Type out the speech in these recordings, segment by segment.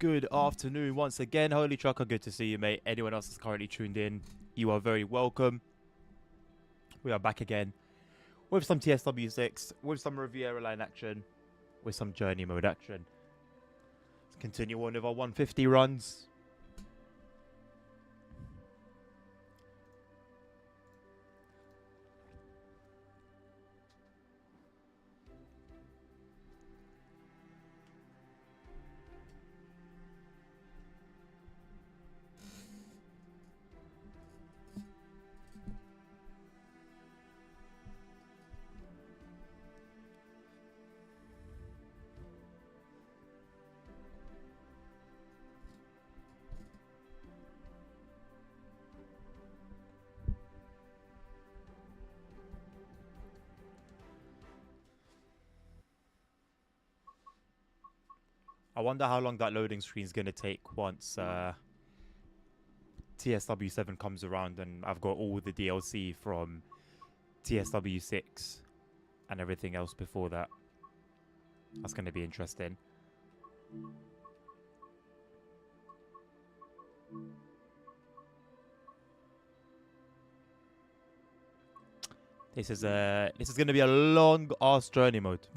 Good afternoon once again. Holy Trucker, good to see you, mate. Anyone else that's currently tuned in, you are very welcome. We are back again with some TSW 6, with some Riviera line action, with some journey mode action. Let's continue on with our 150 runs. I wonder how long that loading screen is going to take once TSW 7 comes around and I've got all the DLC from TSW 6 and everything else before that. That's going to be interesting. This is going to be a long ass journey mode.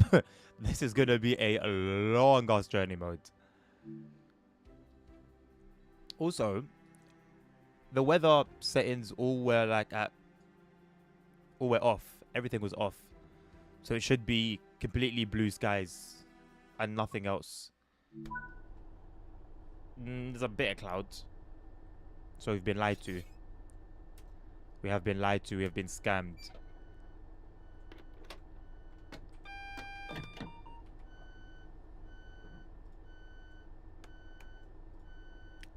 This is going to be a long ass journey mode. Also, the weather settings all were off. Everything was off. So it should be completely blue skies and nothing else. There's a bit of clouds. So we've been lied to. We have been lied to. We have been scammed.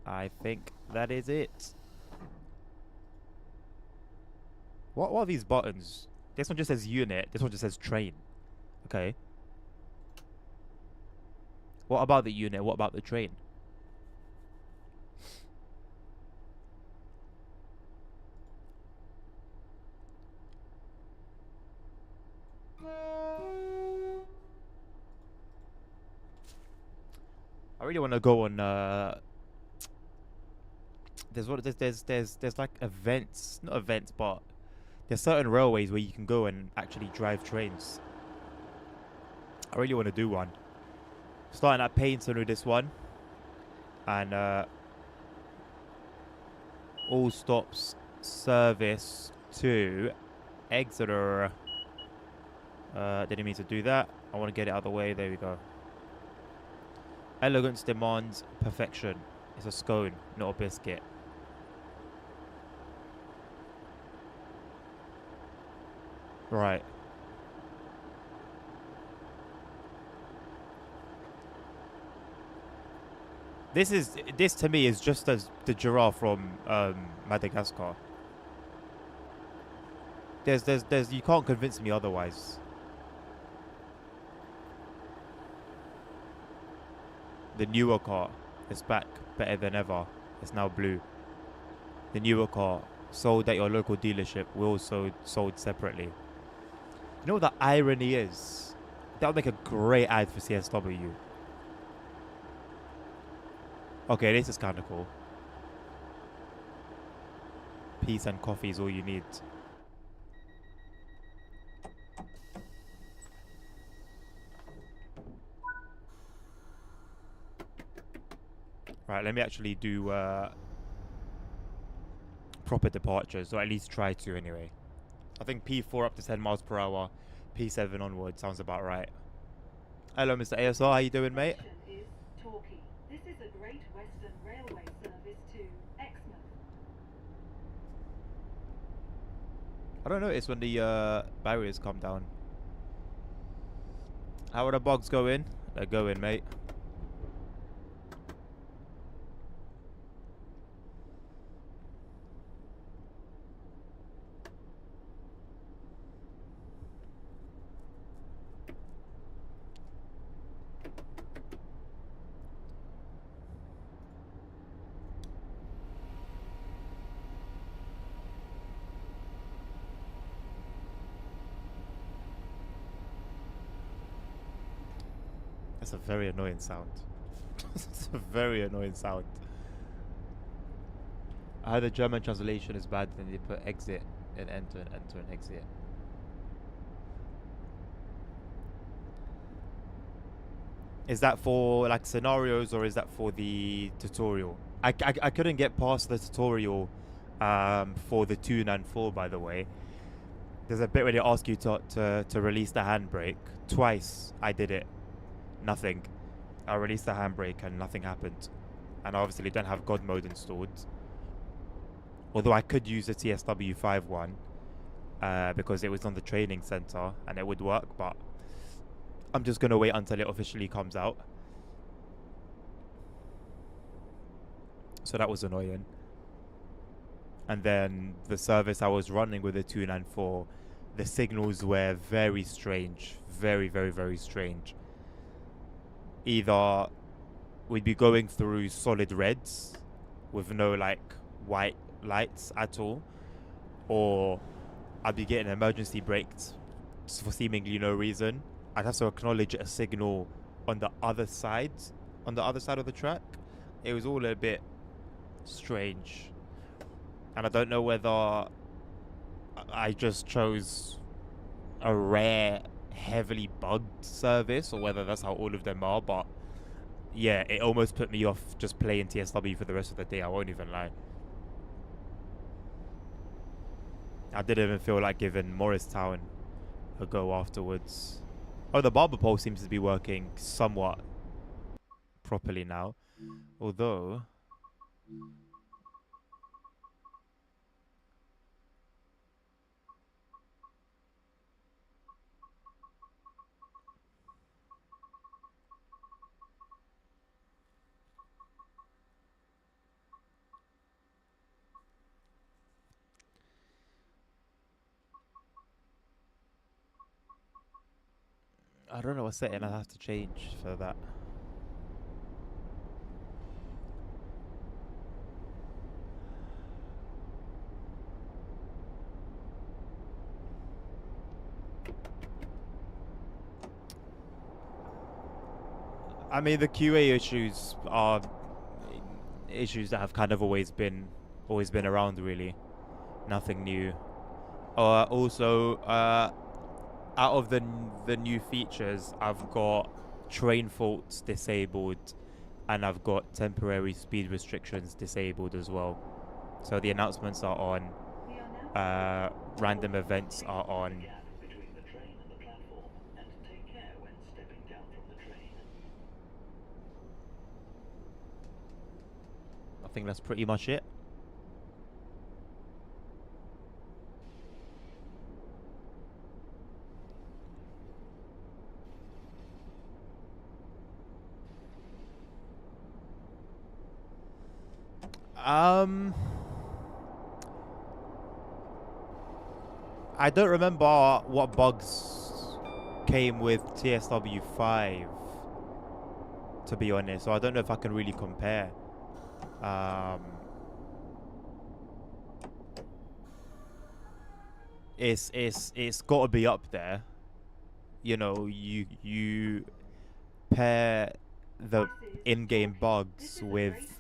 I think that is it. What are these buttons? This one just says unit. This one just says train. Okay. What about the unit? What about the train? I really want to go on there's like events, not events, but there's certain railways where you can go and actually drive trains. I really want to do one. Starting at Paignton with this one, and all stops service to Exeter. Didn't mean to do that. I want to get it out of the way. There we go. Elegance demands perfection. It's a scone, not a biscuit. Right. This to me is just as the giraffe from Madagascar. There's you can't convince me otherwise. The newer car is back, better than ever. It's now blue. The newer car sold at your local dealership will also sold separately. You know what the irony is? That would make a great ad for CSW. Okay, this is kind of cool. Peace and coffee is all you need. Right, let me actually do proper departures, or at least try to anyway. I think P4 up to 10 miles per hour, P7 onward sounds about right. Hello, Mr. ASR, how you doing, mate? This is a Great Western Railway service to Exmouth. I don't notice when the barriers come down. How are the bugs going? They're going, mate. That's a very annoying sound. It's a very annoying sound. I heard the German translation is bad, then they put exit and enter and enter and exit. Is that for like scenarios or is that for the tutorial? I couldn't get past the tutorial for the 294, by the way. There's a bit where they ask you to release the handbrake. Twice I did it. Nothing. I released the handbrake and nothing happened. And I obviously don't have God mode installed. Although I could use the TSW 5 one because it was on the training center and it would work, but I'm just going to wait until it officially comes out. So that was annoying. And then the service I was running with the 294, the signals were very strange. Very, very, very strange. Either we'd be going through solid reds with no like white lights at all, or I'd be getting emergency braked for seemingly no reason. I'd have to acknowledge a signal on the other side, of the track. It was all a bit strange, and I don't know whether I just chose a rare, heavily bugged service or whether that's how all of them are. But yeah, it almost put me off just playing TSW for the rest of the day. I won't even lie. I didn't even feel like giving Morristown a go afterwards. Oh, the barber pole seems to be working somewhat properly now. Although I don't know what setting I have to change for that. I mean, the QA issues are issues that have kind of always been around, really. Nothing new. Also, out of the new features, I've got train faults disabled, and I've got temporary speed restrictions disabled as well. So the announcements are on. Random events are on. I think that's pretty much it. I don't remember what bugs came with TSW 5, to be honest. So I don't know if I can really compare. It's got to be up there. You know, you pair the in-game bugs with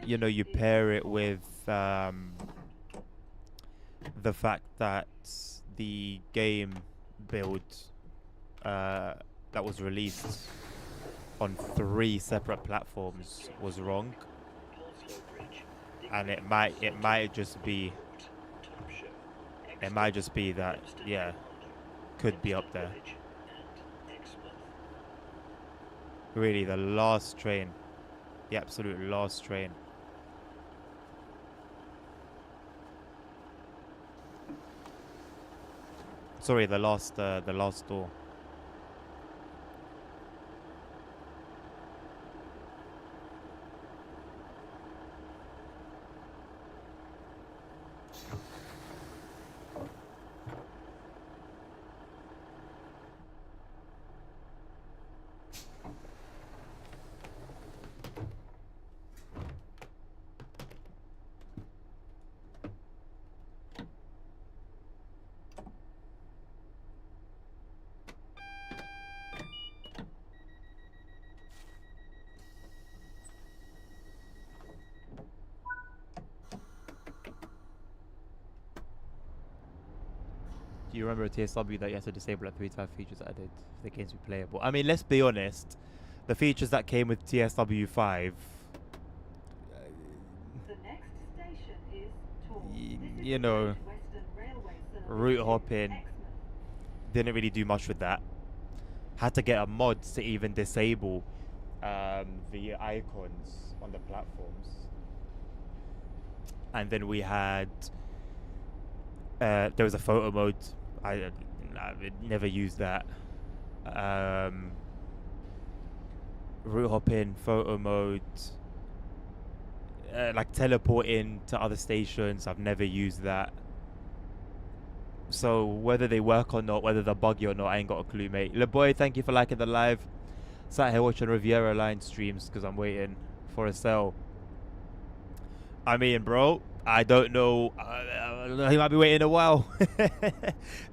you know, you pair it with the fact that the game build that was released on 3 separate platforms was wrong, and it might just be that, yeah, could be up there. Really, the last train, the absolute last train. Sorry, the last door. you remember at TSW that you had to disable like 3 times features added for the games be playable. I mean, let's be honest. The features that came with TSW 5, The next station is Tor. Y- This is you a know, Great Western Railway service route to hopping, Exmouth. didn't really do much with that. Had to get a mod to even disable the icons on the platforms. And then we had there was a photo mode. I never used that. Route hopping, photo mode, like teleporting to other stations. I've never used that. So whether they work or not, whether they're buggy or not, I ain't got a clue, mate. Le boy, thank you for liking the live. Sat here watching Riviera Line streams because I'm waiting for a sale. I mean, bro, I don't know. He might be waiting a while.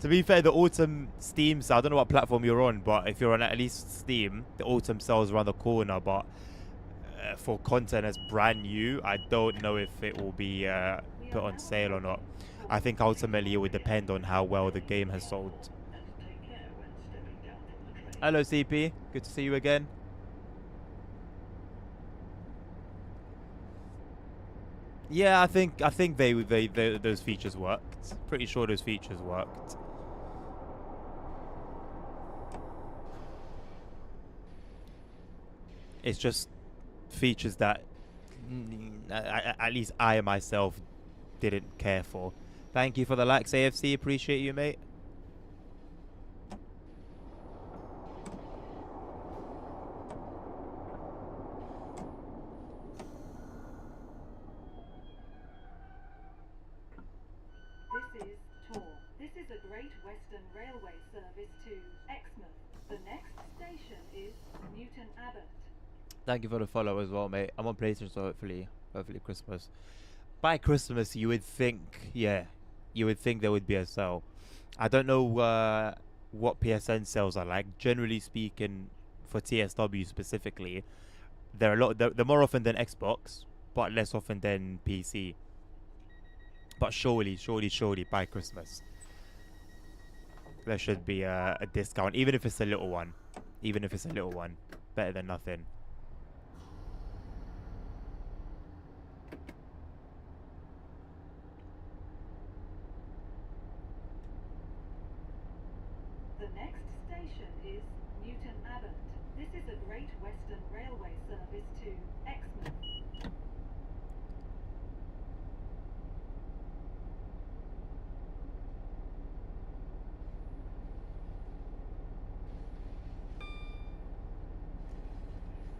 To be fair, the autumn Steam sale, I don't know what platform you're on, but if you're on at least Steam, the autumn sale's around the corner. But for content that's brand new, I don't know if it will be put on sale or not. I think ultimately it would depend on how well the game has sold. Hello, CP. Good to see you again. Yeah, I think they those features worked. Pretty sure those features worked. It's just features that at least I myself didn't care for. Thank you for the likes, AFC. Appreciate you, mate. This is Tor. This is a Great Western Railway service to Exmouth. The next station is Newton Abbot. Thank you for the follow as well, mate. I'm on PlayStation, so hopefully Christmas. By Christmas, you would think, yeah, you would think there would be a sale. I don't know what PSN sales are like. Generally speaking, for TSW specifically, they're they're more often than Xbox, but less often than PC. But surely by Christmas, there should be a discount, even if it's a little one. Even if it's a little one, better than nothing. The next station is Newton Abbot. This is a Great Western Railway service to Exmouth.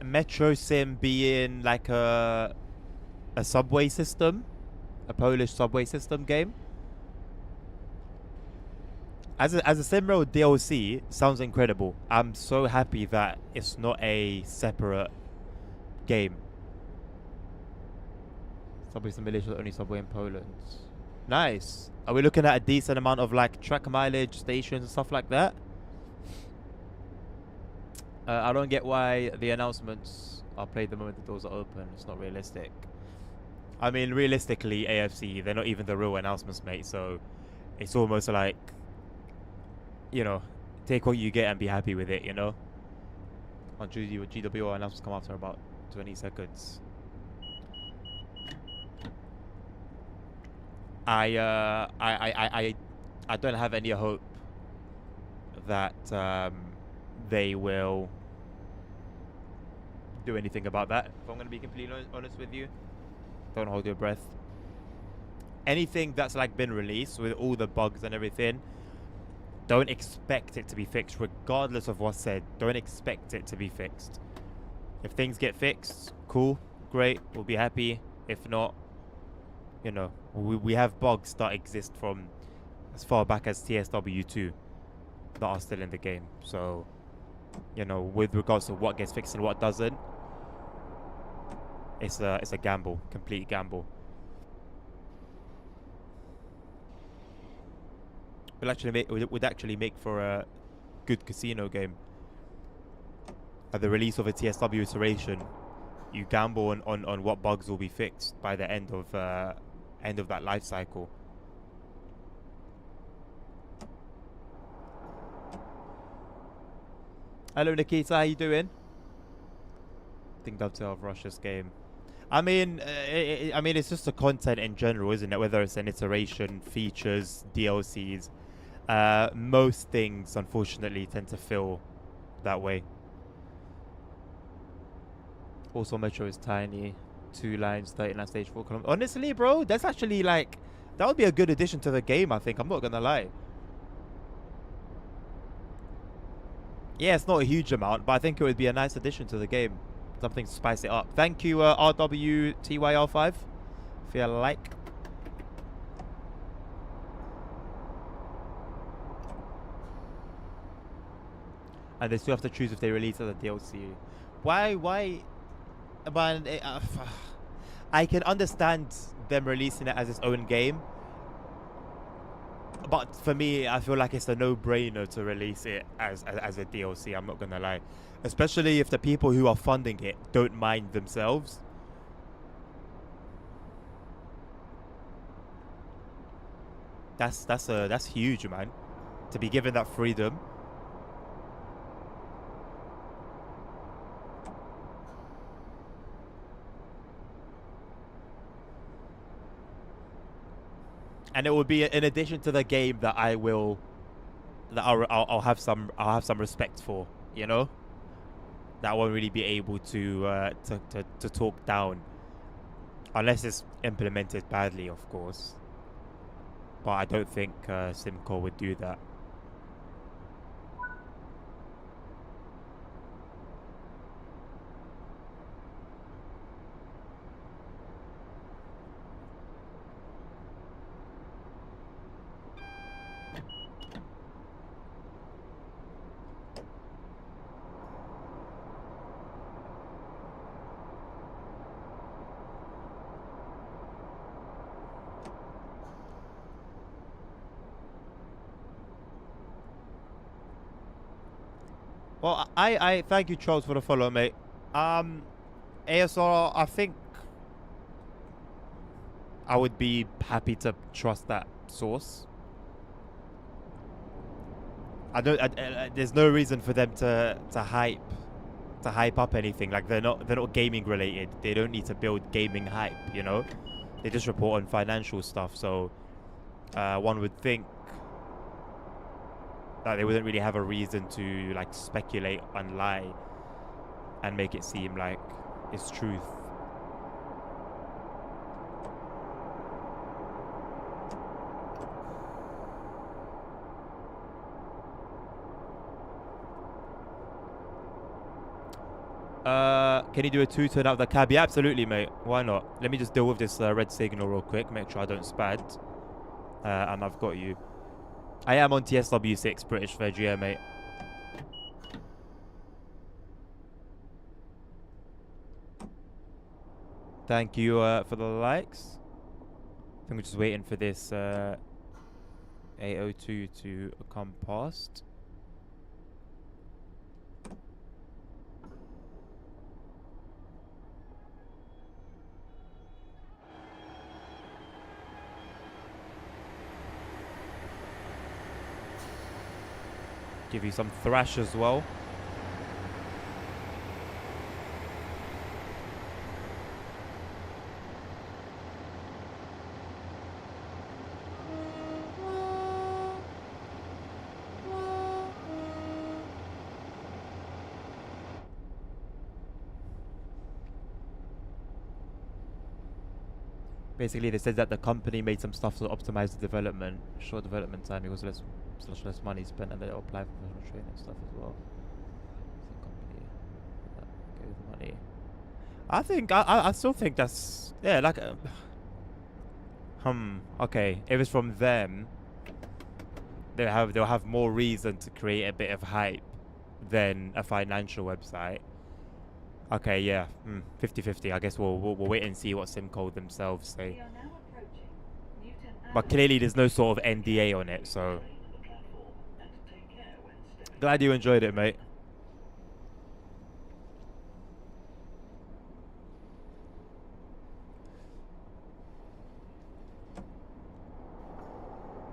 Metro Sim being like a subway system, a Polish subway system game. As a SimRail DLC, sounds incredible. I'm so happy that it's not a separate game. Subway simulation, only subway in Poland. Nice. Are we looking at a decent amount of like track mileage, stations, and stuff like that? I don't get why the announcements are played the moment the doors are open. It's not realistic. I mean, realistically, AFC, they're not even the real announcements, mate. So it's almost like, you know, take what you get and be happy with it, you know? On Tuesday, with GWO announcements come after about 20 seconds. I don't have any hope that they will do anything about that. If I'm going to be completely honest with you, don't hold your breath. Anything that's like been released with all the bugs and everything, don't expect it to be fixed, regardless of what's said. Don't expect it to be fixed. If things get fixed, cool, great, we'll be happy. If not, you know, we have bugs that exist from as far back as TSW2 that are still in the game. So, you know, with regards to what gets fixed and what doesn't, it's a gamble, complete gamble. Would actually make for a good casino game. At the release of a TSW iteration, you gamble on what bugs will be fixed by the end of that life cycle. Hello, Nikita. How you doing? Think dovetail of Russia's game. I mean, I mean, it's just the content in general, isn't it? Whether it's an iteration, features, DLCs. Most things, unfortunately, tend to feel that way. Also, Metro is tiny. 2 lines, 39 stage 4 column. Honestly, bro, that's actually like, that would be a good addition to the game, I think. I'm not gonna lie. Yeah, it's not a huge amount, but I think it would be a nice addition to the game. Something to spice it up. Thank you, RWTYR5. If you like. And they still have to choose if they release it as a DLC. Why? But I can understand them releasing it as its own game. But for me, I feel like it's a no-brainer to release it as a DLC. I'm not gonna lie, especially if the people who are funding it don't mind themselves. That's huge, man. To be given that freedom. And it will be in addition to the game that I'll have some respect for, you know, that I won't really be able to talk down unless it's implemented badly, of course. But I don't think Simco would do that. Well, I thank you, Charles, for the follow, mate. ASR, I think I would be happy to trust that source. There's no reason for them to hype up anything. Like they're not gaming related. They don't need to build gaming hype. You know, they just report on financial stuff. So one would think that they wouldn't really have a reason to like speculate and lie and make it seem like it's truth. Can you do a 2-turn out of the cab? Yeah, absolutely, mate. Why not? Let me just deal with this red signal real quick. Make sure I don't spad. And I've got you. I am on TSW 6, British Veg, yeah, mate. Thank you for the likes. I think we're just waiting for this 802 to come past. Give you some thrash as well. Basically, they said that the company made some stuff to optimize the development. Short development time equals less money spent, and they'll apply for professional training stuff as well. The company gave money. I think I still think that's like okay. If it's from them, they'll have more reason to create a bit of hype than a financial website. Okay, yeah, 50-50. I guess we'll wait and see what Simco themselves say. But clearly there's no sort of NDA on it, so glad you enjoyed it, mate.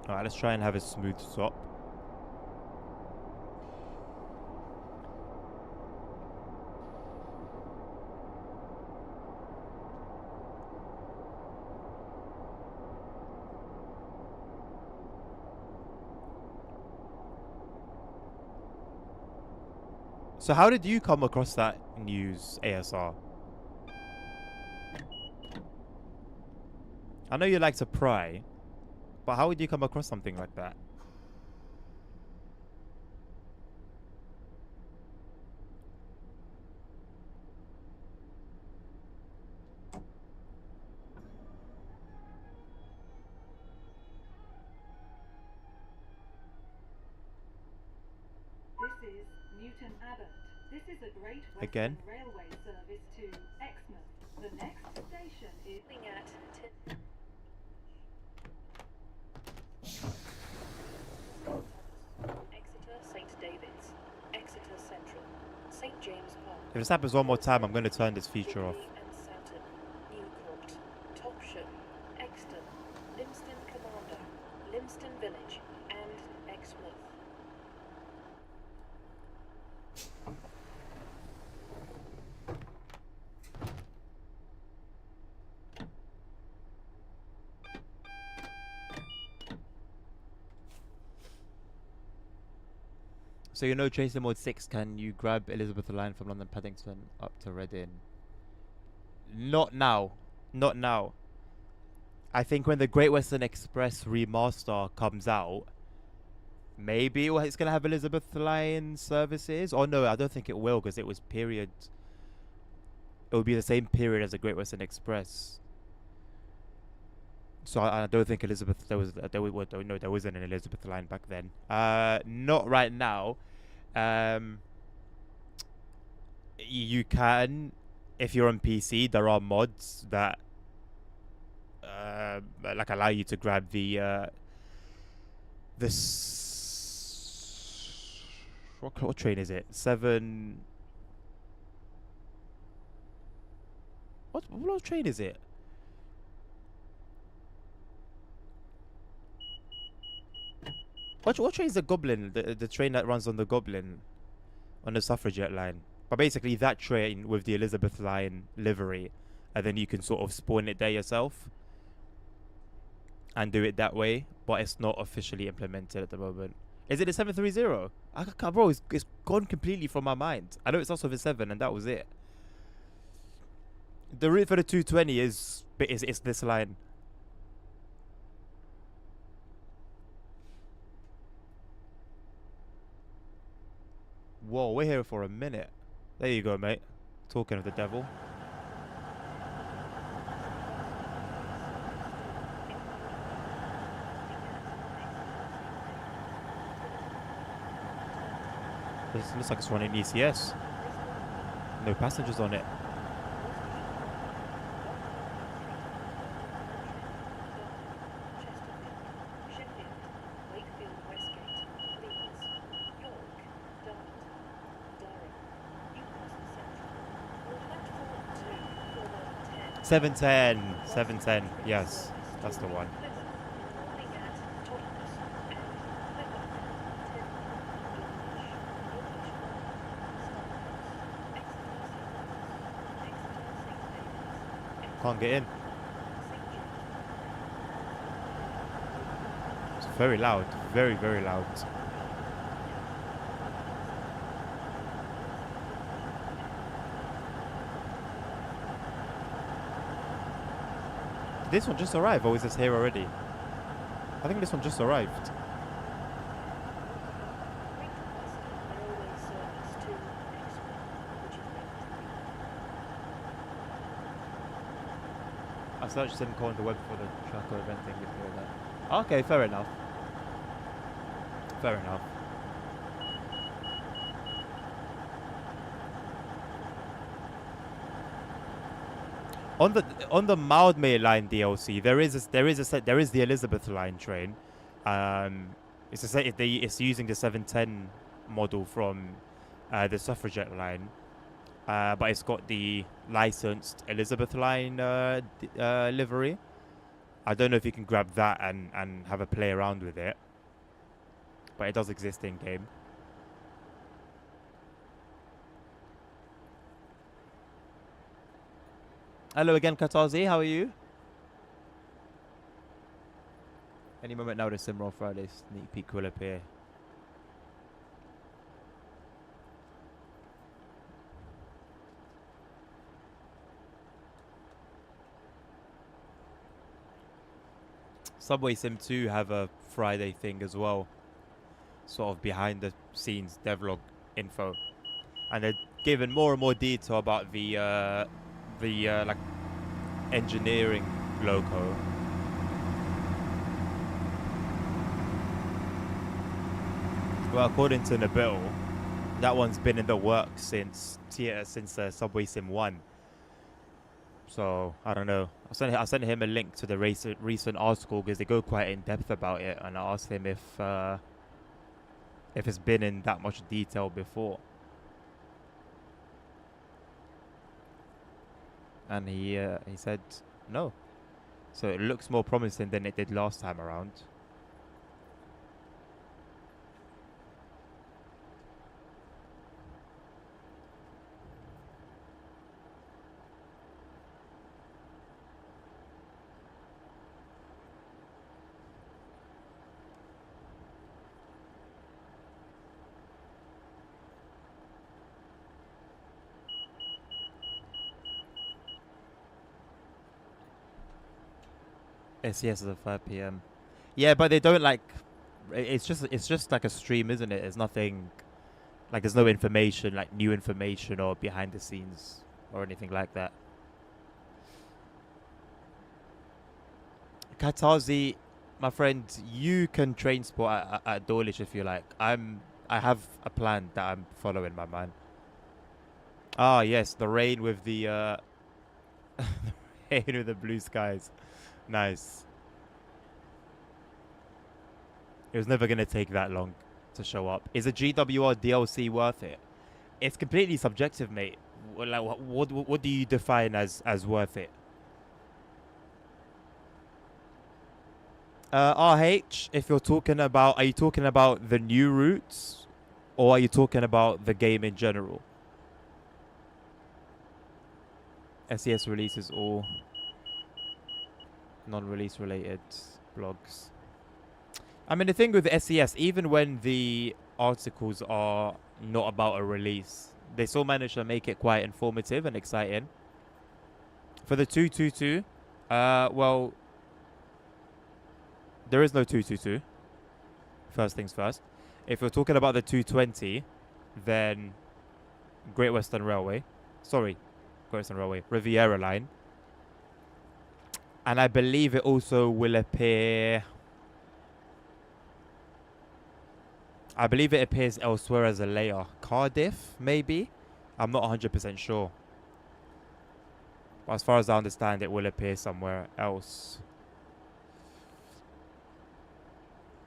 Alright, let's try and have a smooth swap. So how did you come across that news, ASR? I know you like to pry, but how would you come across something like that? This is Newton Abbot. This is a Great Western Again? Railway service to Exmouth. The next station is at Exeter St David's, Exeter Central, St James Park. If this happens one more time, I'm going to turn this feature off. Jubilee and Saturn, Newcourt, Topsham, Exton, Limston Commander, Limston Village, and Exmouth. So you know, Chasing Mode 6, can you grab Elizabeth Line from London Paddington up to Reading? Not now. Not now. I think when the Great Western Express remaster comes out, maybe it's going to have Elizabeth Line services. Or no, I don't think it will, because it was period. It would be the same period as the Great Western Express. So I don't think Elizabeth, there wasn't an Elizabeth Line back then. Not right now. You can, if you're on PC, there are mods that like allow you to grab the what train is it? What train is it? What train is the Goblin? The train that runs on the Goblin, on the Suffragette line. But basically that train with the Elizabeth Line livery, and then you can sort of spawn it there yourself and do it that way. But it's not officially implemented at the moment. Is it the 730? I can't, bro. It's gone completely from my mind. I know it's also the 7, and that was it. The route for the 220 is this line. Whoa, we're here for a minute. There you go, mate. Talking of the devil. This looks like it's running ECS. No passengers on it. Wakefield Westgate, Leeds, York, Dartford, Durham, Newcastle Central, platform 2, 10. 710. 710. Yes, that's the one. Can't get in. It's very loud. Very, very loud. Did this one just arrive, or is this here already? I think this one just arrived. I searched Simco on the web for the tracker event thing before that. Okay, fair enough. Fair enough. On the Mildmay line DLC, there is the Elizabeth line train. It's using the 710 model from the Suffragette line. But it's got the licensed Elizabeth line livery. I don't know if you can grab that and have a play around with it. But it does exist in game. Hello again, Katazi. How are you? Any moment now, the Simroll Friday sneak peek will appear. Subway Sim 2 have a Friday thing as well, sort of behind the scenes devlog info, and they're given more and more detail about the like engineering logo. Well, according to Nabil, that one's been in the works since Subway Sim 1. So I don't know. I sent him a link to the recent article because they go quite in depth about it, and I asked him if it's been in that much detail before, and he said no. So it looks more promising than it did last time around. SES is at 5 p.m. Yeah, but they don't like. It's just like a stream, isn't it? There's nothing like there's no information like new information or behind the scenes or anything like that. Katazi, my friend, you can train sport at Dawlish if you like. I have a plan that I'm following, my man. Ah, yes, the rain with the the rain with the blue skies. Nice. It was never gonna take that long to show up. Is a GWR DLC worth it? It's completely subjective, mate. Like, what do you define as worth it? RH, if you're talking about, are you talking about the new routes, or are you talking about the game in general? SES releases all non-release related blogs. I mean, the thing with SES, even when the articles are not about a release, they still manage to make it quite informative and exciting. For the 222, well, there is no 222. First things first. If you're talking about the 220, then Great Western Railway. Sorry, Great Western Railway. Riviera Line. And I believe it also will appear. I believe it appears elsewhere as a layer. Cardiff, maybe? I'm not 100% sure. But as far as I understand, it will appear somewhere else.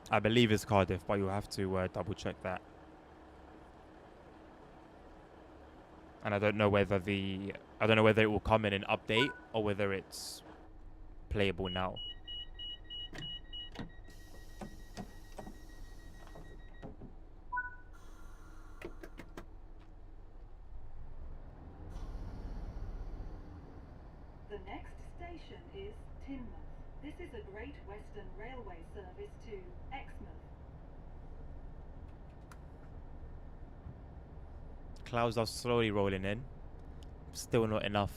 I believe it's Cardiff, but you'll have to double check that. And I don't know whether it will come in an update or whether it's playable now. The next station is Teignmouth. This is a Great Western Railway service to Exmouth. Clouds are slowly rolling in. Still not enough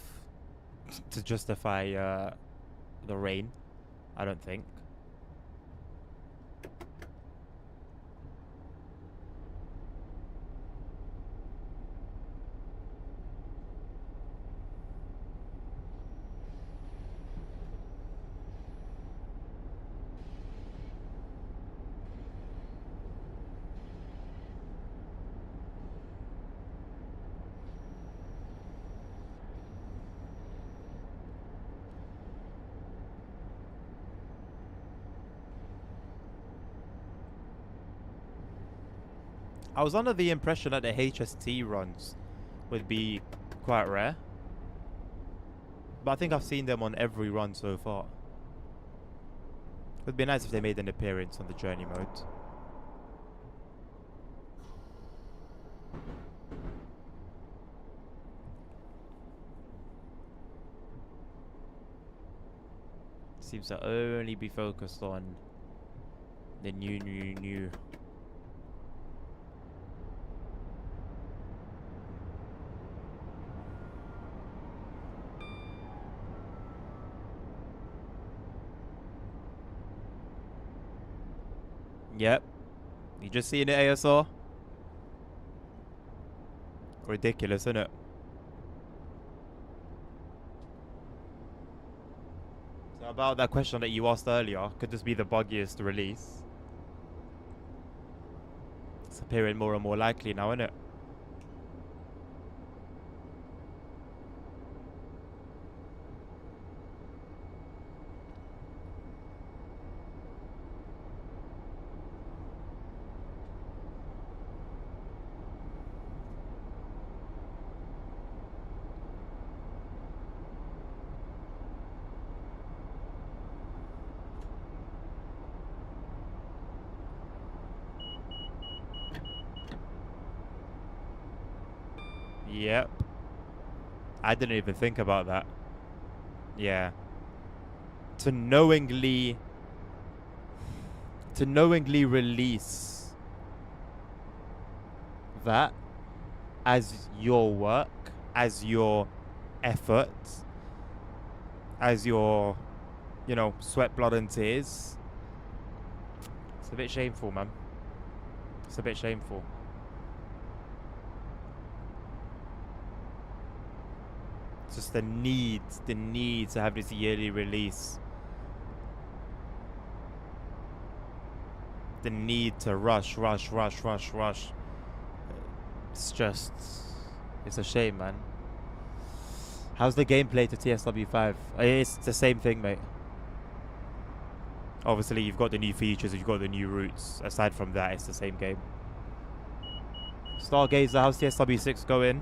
to justify the rain, I don't think. I was under the impression that the HST runs would be quite rare. But I think I've seen them on every run so far. It would be nice if they made an appearance on the journey mode. Seems to only be focused on the new. Yep. You just seen it, ASR? Ridiculous, isn't it? So about that question that you asked earlier, could this be the buggiest release? It's appearing more and more likely now, isn't it? Yep. I didn't even think about that. Yeah. To knowingly release that as your work, as your effort, as your, you know, sweat, blood and tears. It's a bit shameful, man. It's a bit shameful. It's just the need to have this yearly release. The need to rush. It's just, it's a shame, man. How's the gameplay to TSW 5? It's the same thing, mate. Obviously, you've got the new features, you've got the new routes. Aside from that, it's the same game. Stargazer, how's TSW 6 going?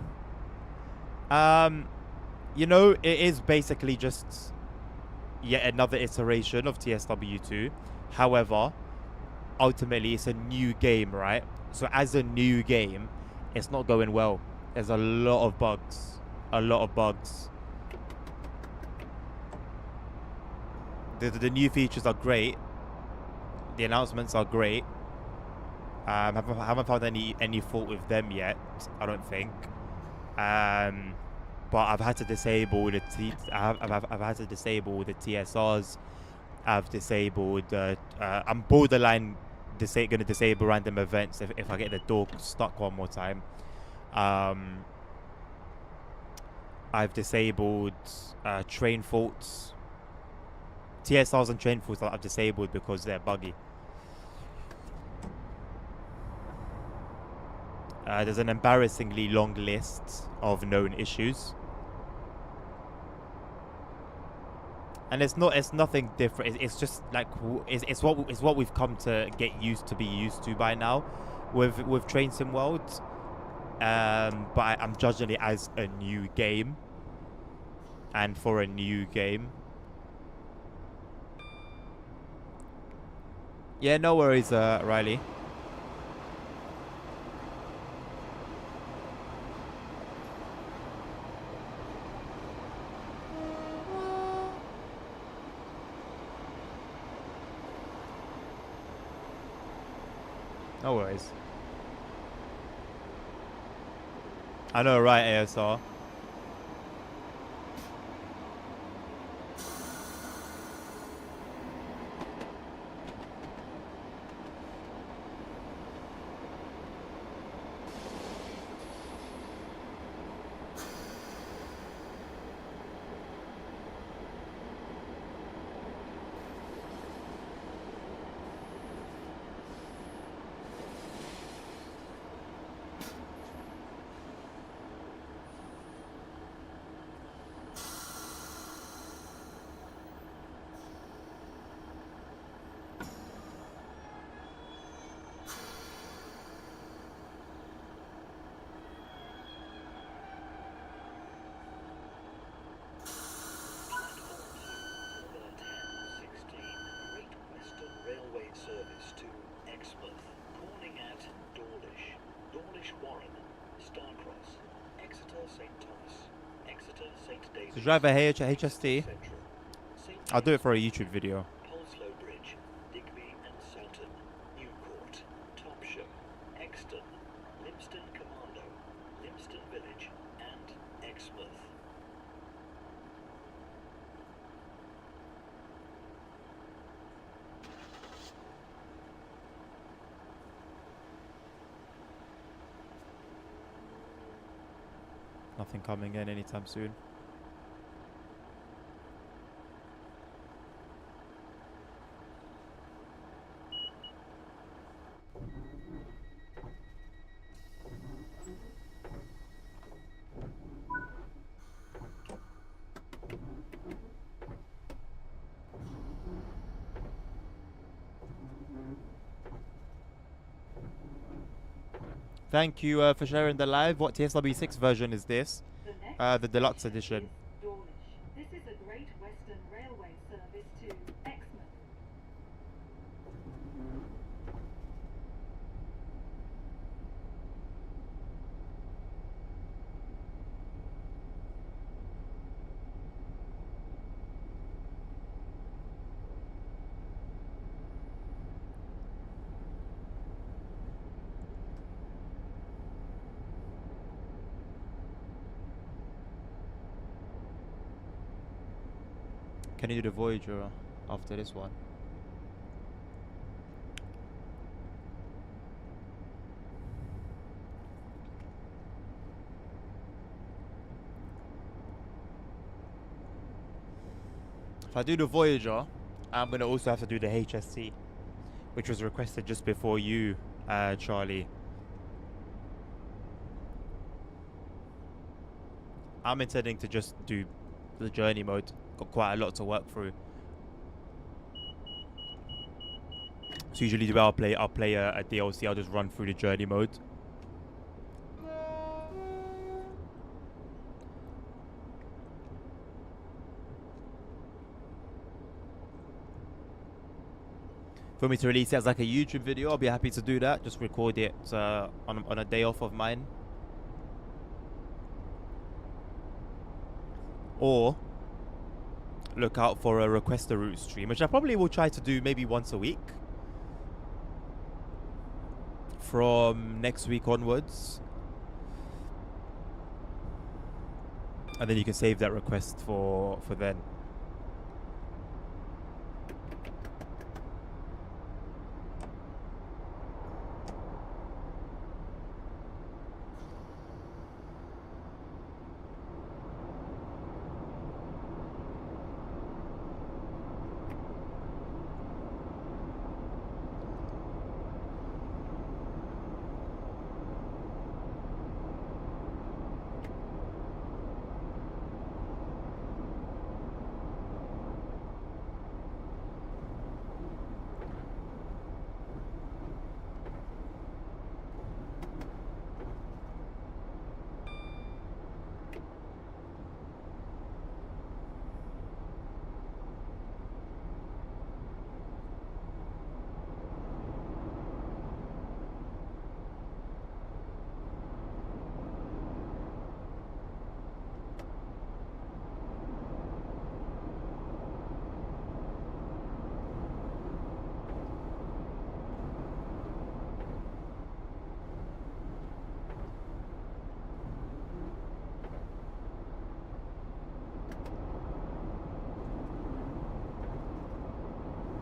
You know, it is basically just yet another iteration of TSW 2. However, ultimately, it's a new game, right? So as a new game, it's not going well. There's a lot of bugs. A lot of bugs. The new features are great. The announcements are great. Haven't found any fault with them yet. I don't think. But I've had to disable the I've had to disable the TSRs. I've disabled. I'm borderline going to disable random events if I get the door stuck one more time. I've disabled train faults. TSRs and train faults I've disabled because they're buggy. There's an embarrassingly long list of known issues. And it's nothing different. It's just like it's what we've come to get used to by now, with Train Sim World. But I'm judging it as a new game, and for a new game. Yeah, no worries, Riley. No worries. I know, right, ASR? Service to Exmouth, calling at Dawlish, Dawlish Warren, Starcross, Exeter St Thomas, Exeter St David. So drive a HST. Central, I'll do it for a YouTube video. Polslow Bridge, Digby and Soughton, Newcourt, Topsham, Exton, Limston Commando, Limston Village, and Exmouth. nothing coming in anytime soon. Thank you for sharing the live. What TSW6 version is this? The next The deluxe station edition. is Dawlish. This is a Great Western Railway service to Exmouth. Can you do the Voyager after this one? If I do the Voyager, I'm gonna also have to do the HSC, which was requested just before you, Charlie. I'm intending to just do the journey mode. Got quite a lot to work through. So usually the way I'll play a DLC. I'll just run through the journey mode. For me to release it as like a YouTube video, I'll be happy to do that. Just record it on a day off of mine. Or look out for a Request a Route stream, which I probably will try to do maybe once a week from next week onwards. And then you can save that request for then.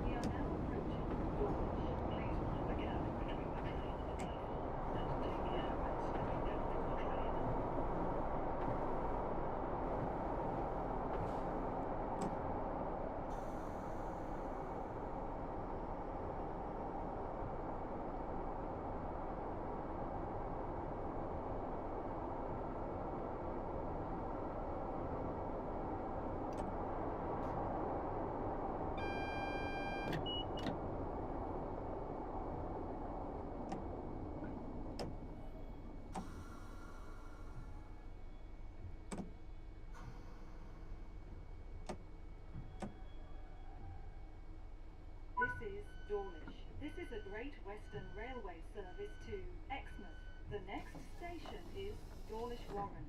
We are now approaching Dawlish. Please mind the gap between the train and the platform and take care when stepping down from the train. This is Dawlish. This is a Great Western Railway service to Exmouth. The next station is Dawlish Warren.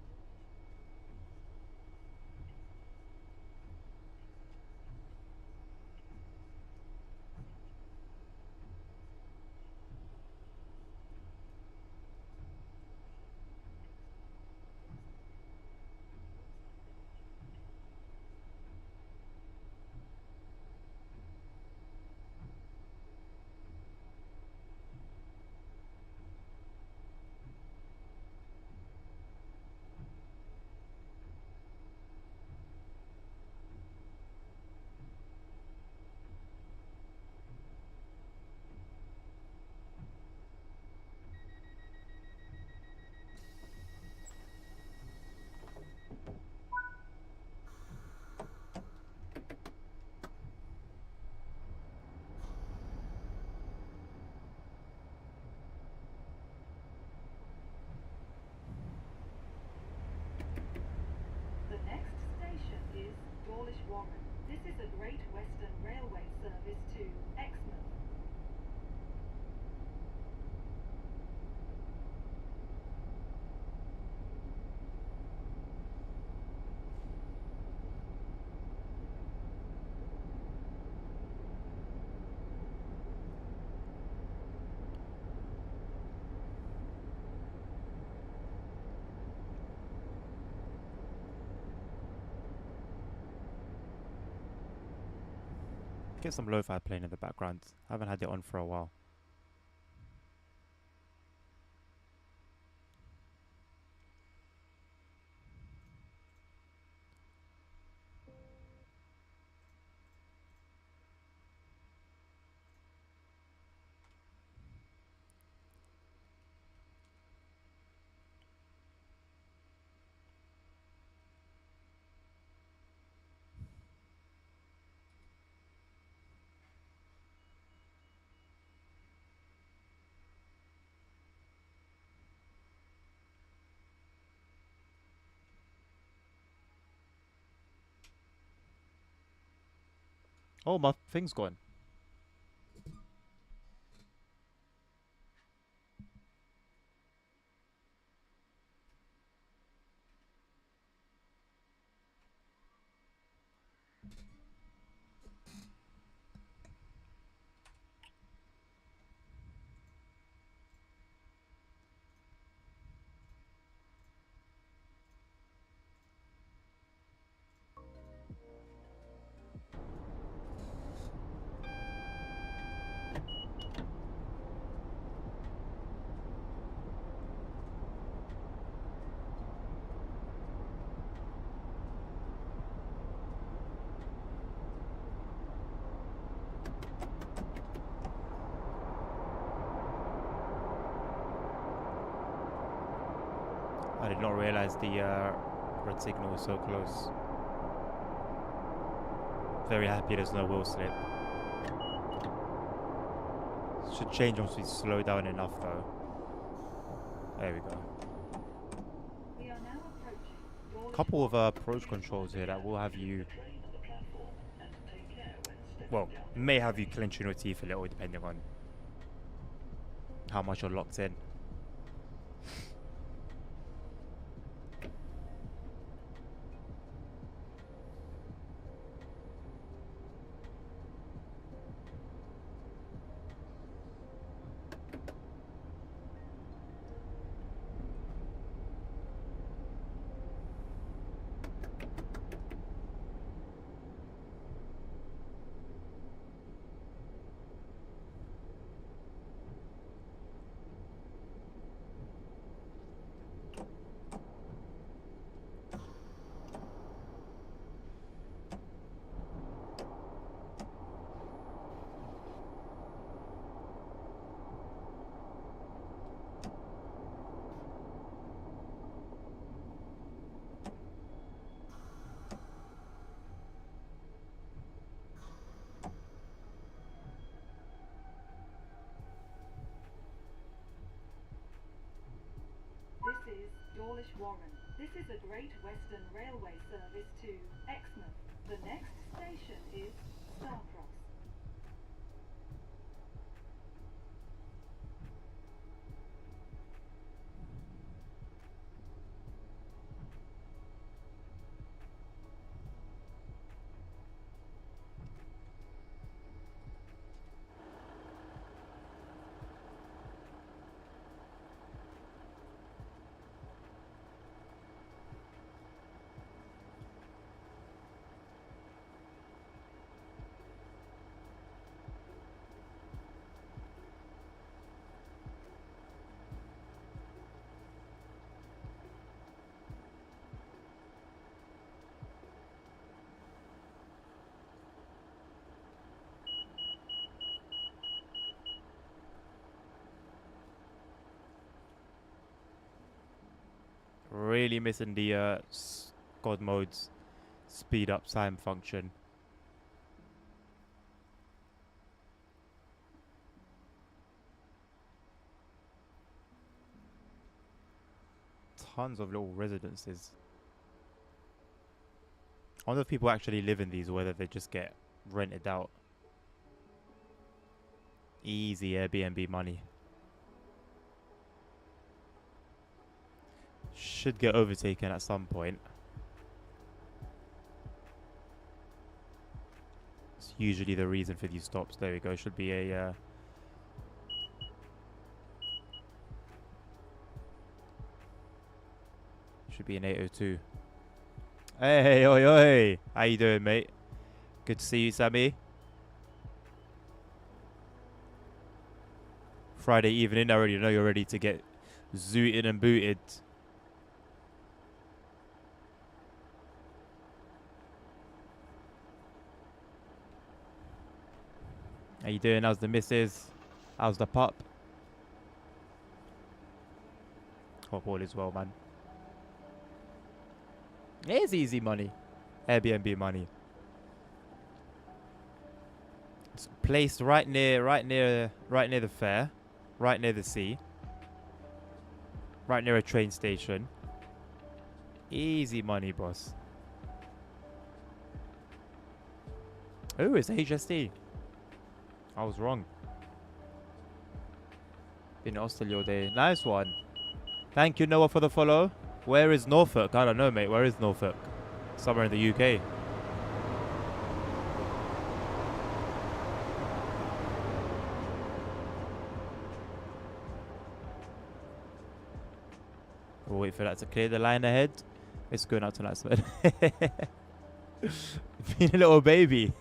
Warren. This is a Great Western Railway service to Exmouth. Get some lo-fi playing in the background. I haven't had it on for a while. Oh, my thing's gone. I did not realize the red signal was so close. Very happy there's no wheel slip. Should change once we slow down enough though. There we go. We are now approaching Dawlish Couple of Warren. approach controls here that will have you, train on the platform and take care when stepping well, down. may have you clenching your teeth a little depending on how much you're locked in. This is Dawlish Warren. This is a Great Western Railway service to Exmouth. The next station is Starcross. Really missing the God mode's speed up time function. Tons of little residences. I wonder if people actually live in these or whether they just get rented out. Easy Airbnb money. Should get overtaken at some point. It's usually the reason for these stops. There we go. Should be a should be an 802. Hey, oi, oi. How you doing, mate? Good to see you, Sammy. Friday evening. I already know you're ready to get zooted and booted. How you doing? How's the missus? How's the pup? Hope all is well, man. It is easy money. Airbnb money. It's placed right near the fair, right near the sea, right near a train station. Easy money, boss. Oh, it's HST. I was wrong. Been in Australia all day. Nice one. Thank you, Noah, for the follow. Where is Norfolk? I don't know, mate. Where is Norfolk? Somewhere in the UK. We'll wait for that to clear the line ahead. It's going out tonight, man. Being a little baby.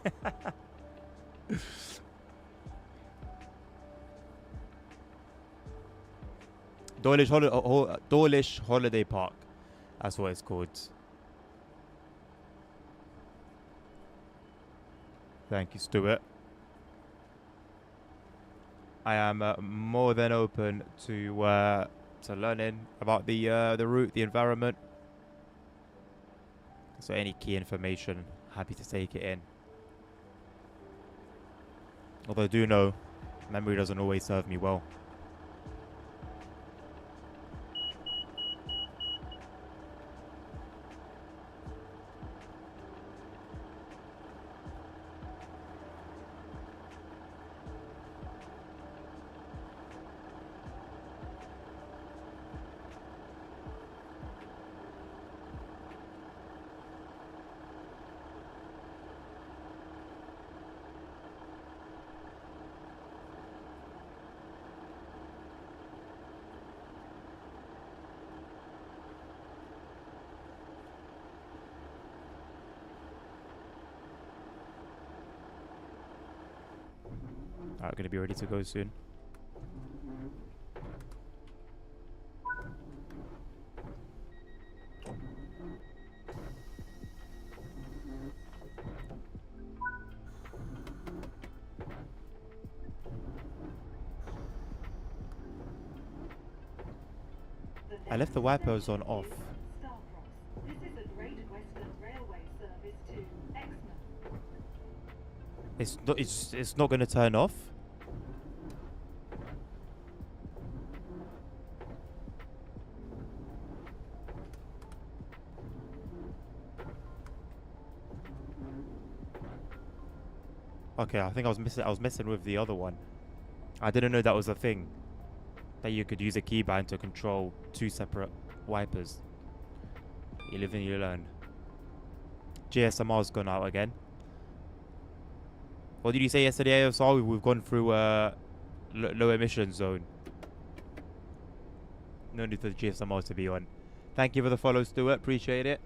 Dawlish Holiday Park. That's what it's called. Thank you, Stuart. I am more than open to learning about the route, the environment. So any key information, happy to take it in. Although I do know memory doesn't always serve me well. Alright, gonna be ready to go soon. I left the wipers on off. This is a Great Western Railway service to Exmouth. It's not gonna turn off. Okay, I think I was messing with the other one. I didn't know that was a thing. That you could use a keybind to control two separate wipers. You live and you learn. GSMR's gone out again. What did you say yesterday, ASR? We've gone through low emission zone. No need for the GSMR to be on. Thank you for the follow, Stuart. Appreciate it.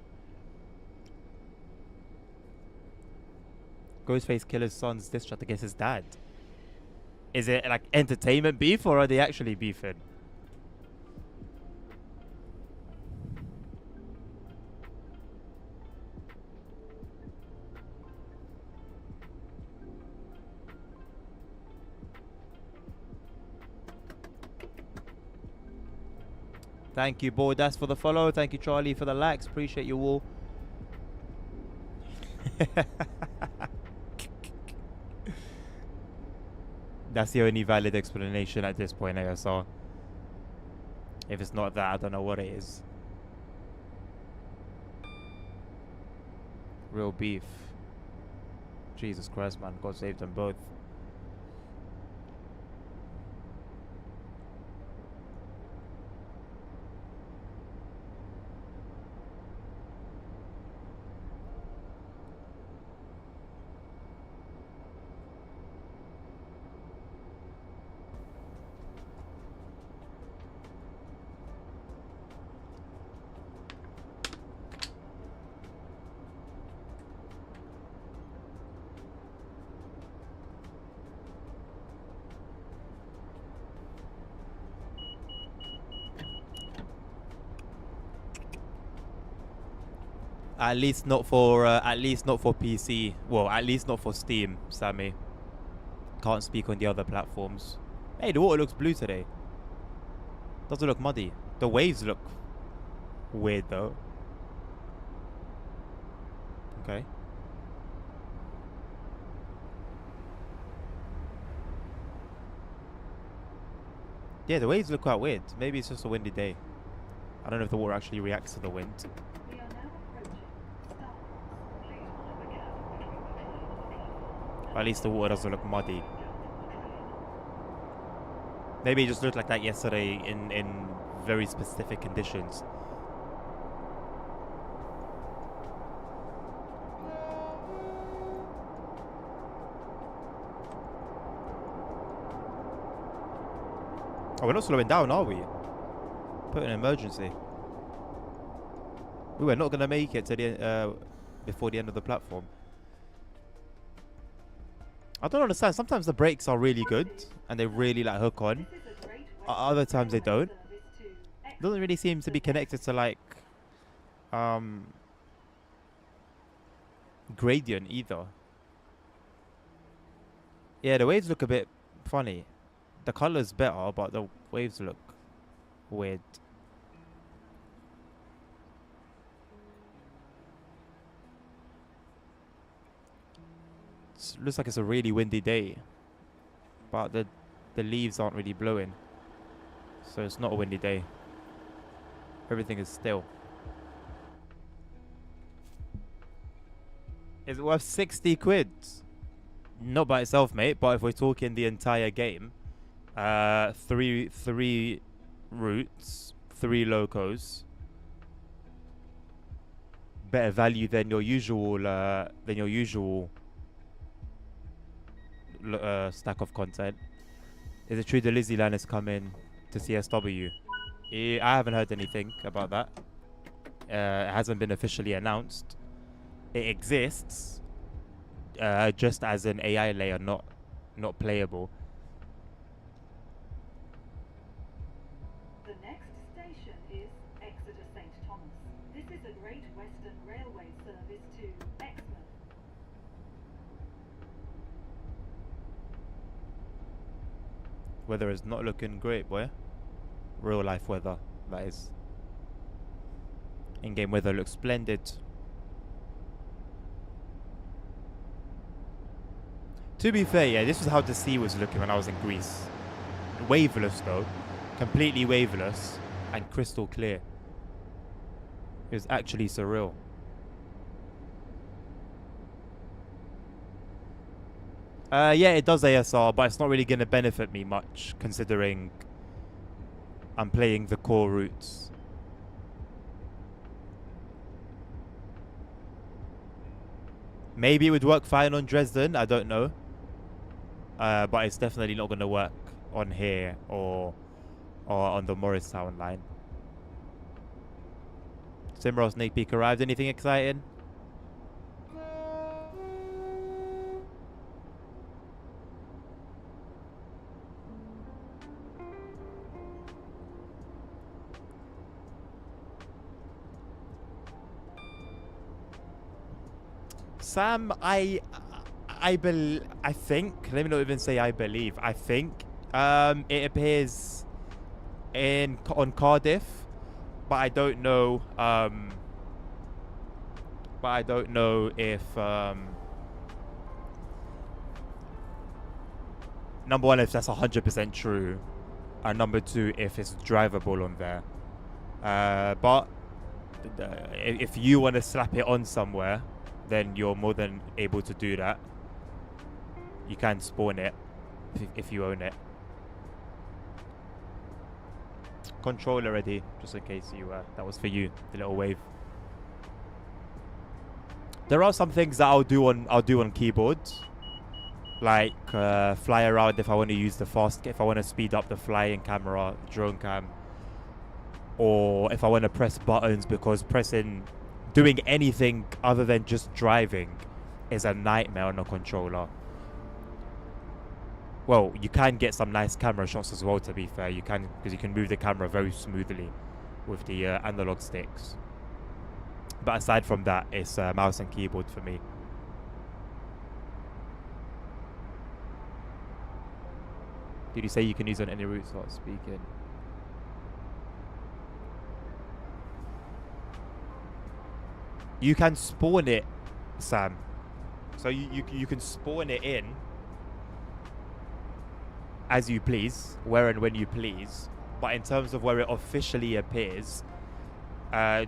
Ghostface Killer's son's diss track against his dad. Is it like entertainment beef or are they actually beefing? Thank you, Bordas, for the follow. Thank you, Charlie, for the likes. Appreciate you all. That's the only valid explanation at this point, ASR. If it's not that, I don't know what it is. Real beef. Jesus Christ, man. God save them both. At least not for PC. Well, at least not for Steam, Sammy. Can't speak on the other platforms. Hey, the water looks blue today. Doesn't look muddy. The waves look weird though. Okay. Yeah, the waves look quite weird. Maybe it's just a windy day. I don't know if the water actually reacts to the wind. We are now approaching Starcross. Please mind the gap between the train and the platform. Or at least the water doesn't look muddy. Down from the train. Maybe it just looked like that yesterday in very specific conditions. Oh, we're not slowing down, are we? Put an emergency. We were not going to make it to the before the end of the platform. I don't understand. Sometimes the brakes are really good and they really like hook on. This is a Great Other times they Western don't. service to Exmouth. Doesn't really seem to be connected to like gradient either. Yeah, the waves look a bit funny. The color's better, but the waves look weird. Looks like it's a really windy day, but the leaves aren't really blowing, so it's not a windy day. Everything is still. Is it worth 60 quid? Not by itself, mate, but if we're talking the entire game, three routes, 3 locos, better value than your usual stack of content. Is it true the Lizzie line is coming to TSW? I haven't heard anything about that. It hasn't been officially announced. It exists, just as an AI layer, not playable. The next station is Exeter St. Thomas. This is a Great Western Railway service to Exmouth. Weather is not looking great, boy. Real life weather, that is. In-game weather looks splendid. To be fair, yeah, this was how the sea was looking when I was in Greece. Waveless though. Completely waveless and crystal clear. It was actually surreal. Yeah, it does ASR, but it's not really going to benefit me much, considering I'm playing the core routes. Maybe it would work fine on Dresden, I don't know. But it's definitely not going to work on here or on the Morristown line. Simrel sneak peek arrived. Anything exciting? Sam, I think, let me not even say I believe, I think it appears on Cardiff, but I don't know if number one, if that's 100% true, and number two, if it's drivable on there. But if you want to slap it on somewhere, then you're more than able to do that. You can spawn it if you own it. Controller ready, just in case you that was for you, the little wave. There are some things that I'll do on keyboard, like fly around if I want to use the if I want to speed up the flying camera, drone cam, or if I want to press buttons, because doing anything other than just driving is a nightmare on a controller. Well, you can get some nice camera shots as well, to be fair. You can, because you can move the camera very smoothly with the analog sticks. But aside from that, it's mouse and keyboard for me. Did you say you can use on any route? Start speaking. You can spawn it, Sam. So you can spawn it in as you please, where and when you please. But in terms of where it officially appears, I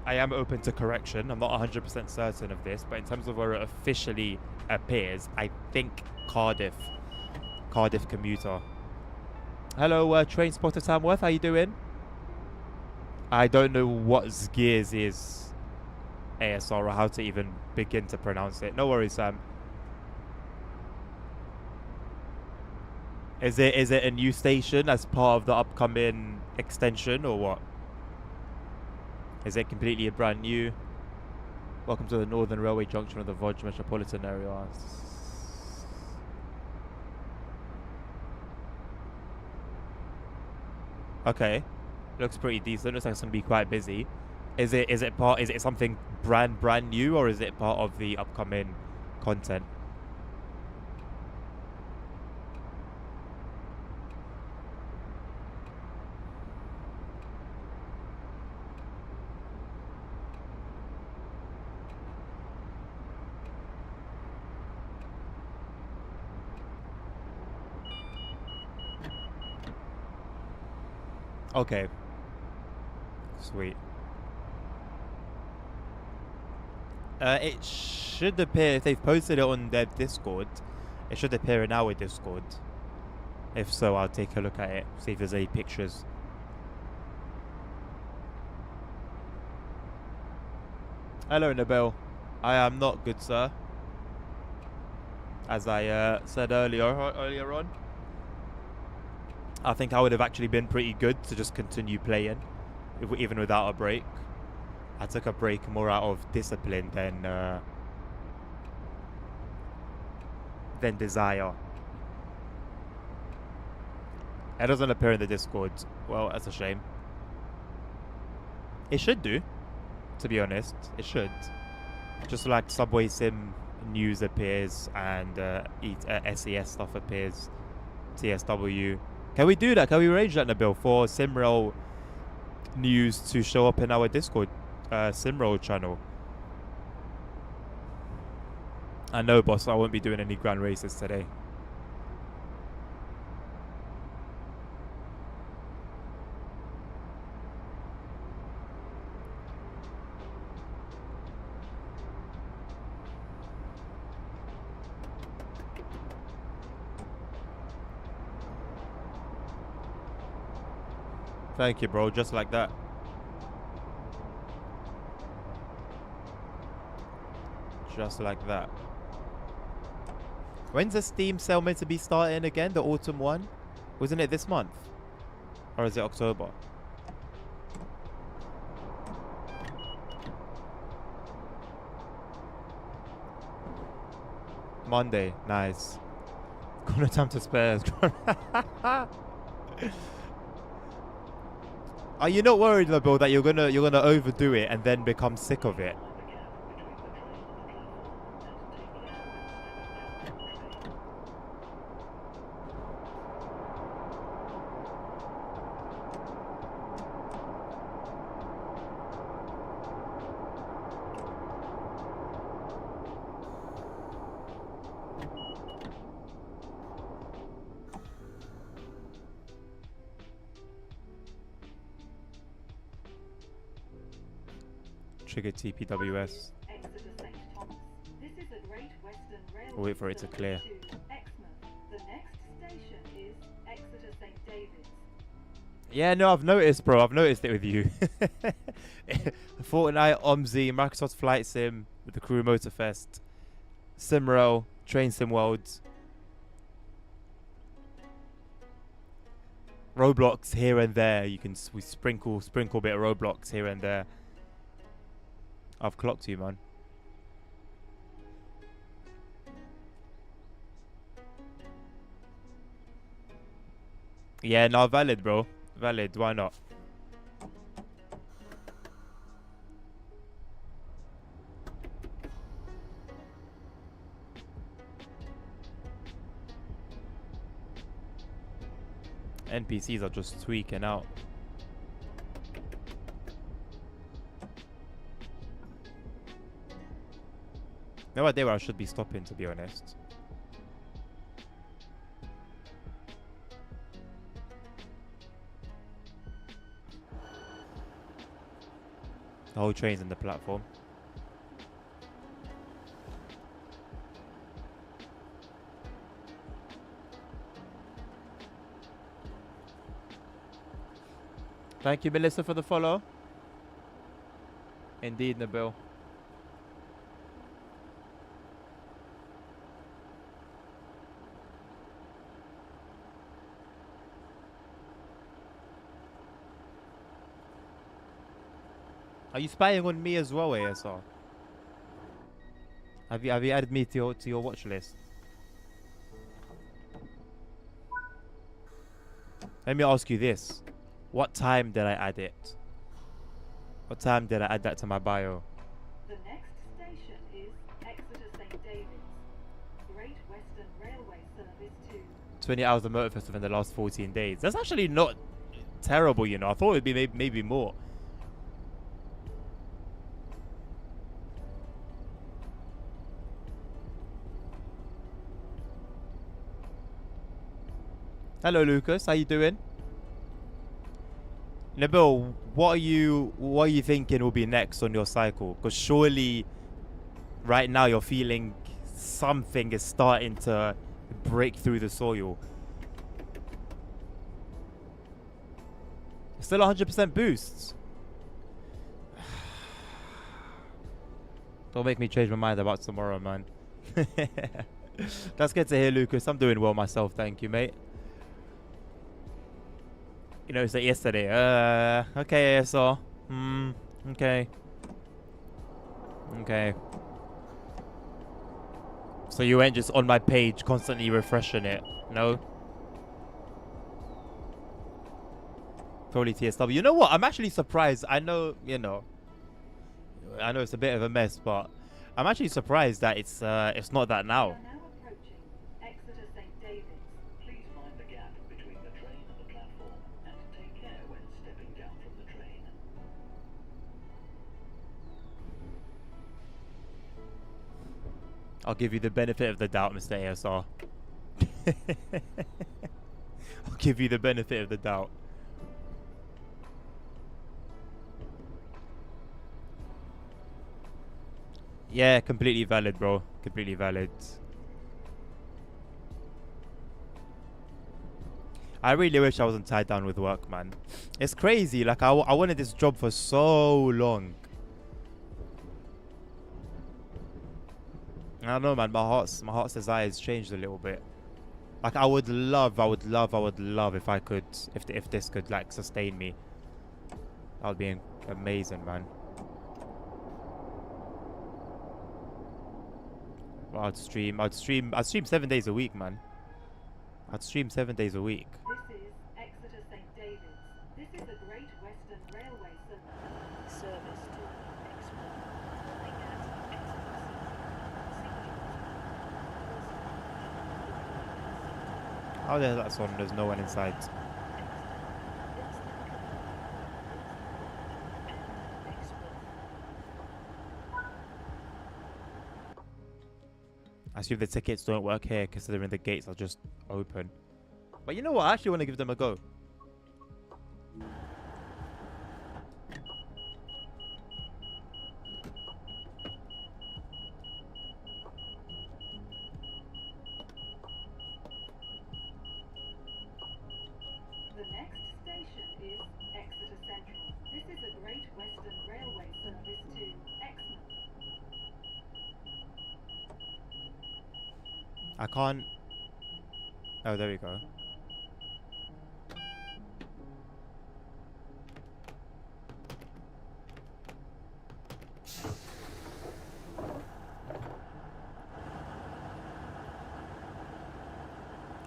am open to correction. I'm not 100% certain of this, but in terms of where it officially appears, I think Cardiff commuter. Hello, train spotter Tamworth. How you doing? I don't know what gears is ASR or how to even begin to pronounce it. No worries, Sam. Is it a new station as part of the upcoming extension or what? Is it completely brand new? Welcome to the Northern Railway junction of the Vodge metropolitan area. Okay, looks pretty decent. Looks like it's gonna be quite busy. Is it something brand new, or is it part of the upcoming content? Okay. Sweet. It should appear, if they've posted it on their Discord, it should appear in our Discord. If so, I'll take a look at it, see if there's any pictures. Hello, Nabil. I am not good, sir. As I said earlier on. I think I would have actually been pretty good to just continue playing, even without a break. I took a break more out of discipline than desire. It doesn't appear in the Discord. Well, that's a shame. It should do, to be honest. It should. Just like Subway Sim news appears and SES stuff appears. TSW. Can we do that? Can we arrange that, Nabil, for Simrail news to show up in our Discord Simrail channel? I know, boss. I won't be doing any grand races today. Thank you, bro. Just like that. Just like that. When's the Steam sale meant to be starting again? The autumn one? Wasn't it this month? Or is it October? Monday. Nice. Got no time to spare. Are you not worried, Nabil, that you're gonna overdo it and then become sick of it? Trigger TPWS. Exeter Great Western Railway We'll wait for it to service clear. to Exmouth. The next station is Exeter St David's. Yeah, no, I've noticed, bro. I've noticed it with you. Fortnite, OMSI, Microsoft Flight Sim with the Crew Motorfest, Simrail, Train Sim Worlds, Roblox here and there. You can we sprinkle a bit of Roblox here and there. I've clocked you, man. Yeah, no, valid, bro. Valid. Why not? NPCs are just tweaking out. No idea where I should be stopping, to be honest. The whole train's in the platform. Thank you, Melissa, for the follow. Indeed, Nabil. Are you spying on me as well, ASR? Have you added me to your watch list? Let me ask you this. What time did I add it? What time did I add that to my bio? The next station is Exeter St David's. Great Western Railway service to 20 hours of Motor Festival in the last 14 days. That's actually not terrible, you know. I thought it would be maybe more. Hello, Lucas. How you doing? Nabil, what are you thinking will be next on your cycle? Because surely, right now you're feeling something is starting to break through the soil. Still 100% boosts. Don't make me change my mind about tomorrow, man. That's good to hear, Lucas. I'm doing well myself, thank you, mate. You know, it's like yesterday. Okay, ASR. Okay. Okay. So you weren't just on my page constantly refreshing it, no? Probably TSW. You know what? I'm actually surprised. I know, I know it's a bit of a mess, but I'm actually surprised that it's not that We now. are now approaching Exeter St David's. Please mind the gap between the train and the platform, and take care when stepping down from the train. I'll give you the benefit of the doubt, Mr. ASR. I'll give you the benefit of the doubt. Yeah, completely valid, bro. Completely valid. I really wish I wasn't tied down with work, man. It's crazy. Like, I wanted this job for so long. I don't know, man. My heart's desires changed a little bit. Like, I would love if I could, if this could like sustain me. That would be amazing, man. Well, I'd stream 7 days a week, man. I'd stream 7 days a week. This is Exeter St David's. This is a Great Western Railway service. Service to Exmouth. Calling at Exeter St. Oh, yeah, that's on. There's no one inside. I assume the tickets don't work here considering the gates are just open. But you know what? I actually want to give them a go. is a Great Western Railway service to Exmouth. I can't. Oh, there we go.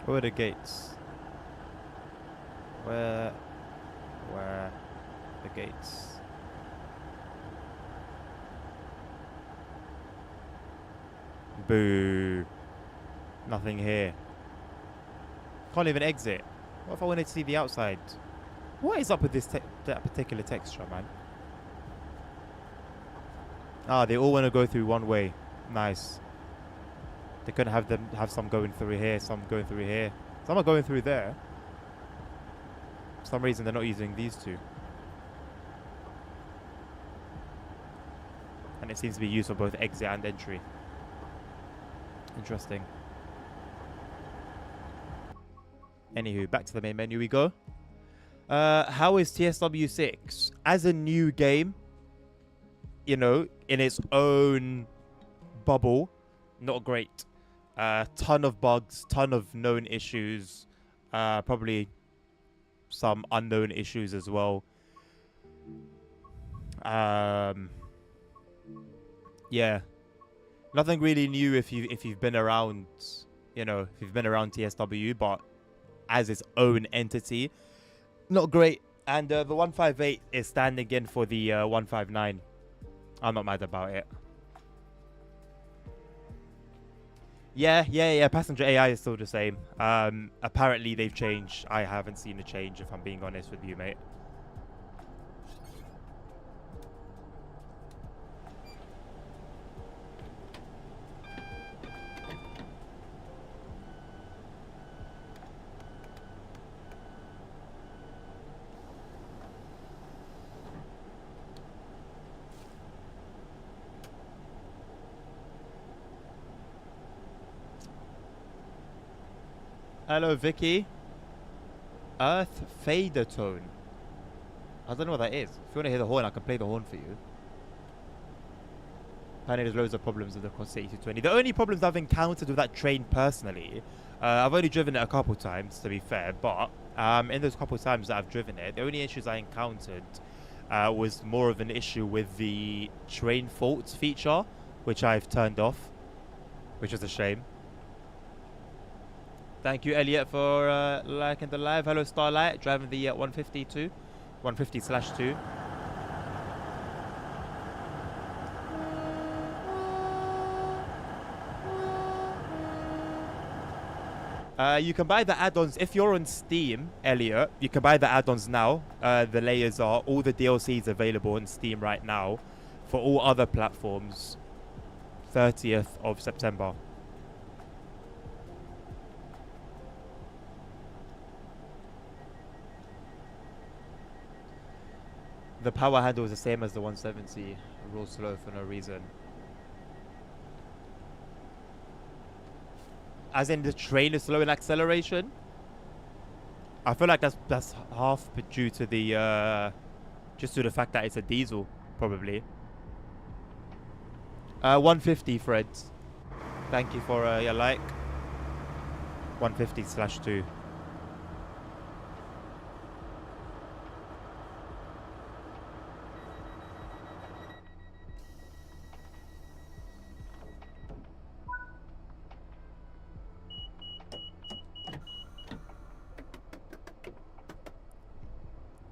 Where are the gates? Where the gates? Boo. Nothing here. Can't even exit. What if I wanted to see the outside? What is up with this that particular texture, man? Ah, they all want to go through one way. Nice. They couldn't have some going through here, some going through here. Some are going through there. For some reason they're not using these two. And it seems to be used for both exit and entry. Interesting. Anywho, back to the main menu we go. How is TSW 6? As a new game, you know, in its own bubble, not great. Ton of bugs, ton of known issues, probably some unknown issues as well. Yeah, nothing really new if you've been around, you know, if you've been around TSW, but as its own entity, not great. And the 158 is standing in for the 159. I'm not mad about it. Yeah. Passenger AI is still the same. Apparently they've changed. I haven't seen a change, if I'm being honest with you, mate. Hello, Vicky. Earth fader tone. I don't know what that is. If you want to hear the horn, I can play the horn for you. Apparently there's loads of problems with the Cross 8220. The only problems I've encountered with that train personally, I've only driven it a couple times, to be fair, but in those couple times that I've driven it, the only issues I encountered was more of an issue with the train faults feature, which I've turned off, which is a shame. Thank you, Elliot, for liking the live. Hello, Starlight, driving the 150/2. You can buy the add-ons if you're on Steam, Elliot. You can buy the add-ons now. The layers are all the DLCs available on Steam right now. For all other platforms, 30th of September. The power handle is the same as the 170. Real slow for no reason. As in the train is slow in acceleration? I feel like that's half due to the just to the fact that it's a diesel, probably. 150, Fred. Thank you for your like. 150/2.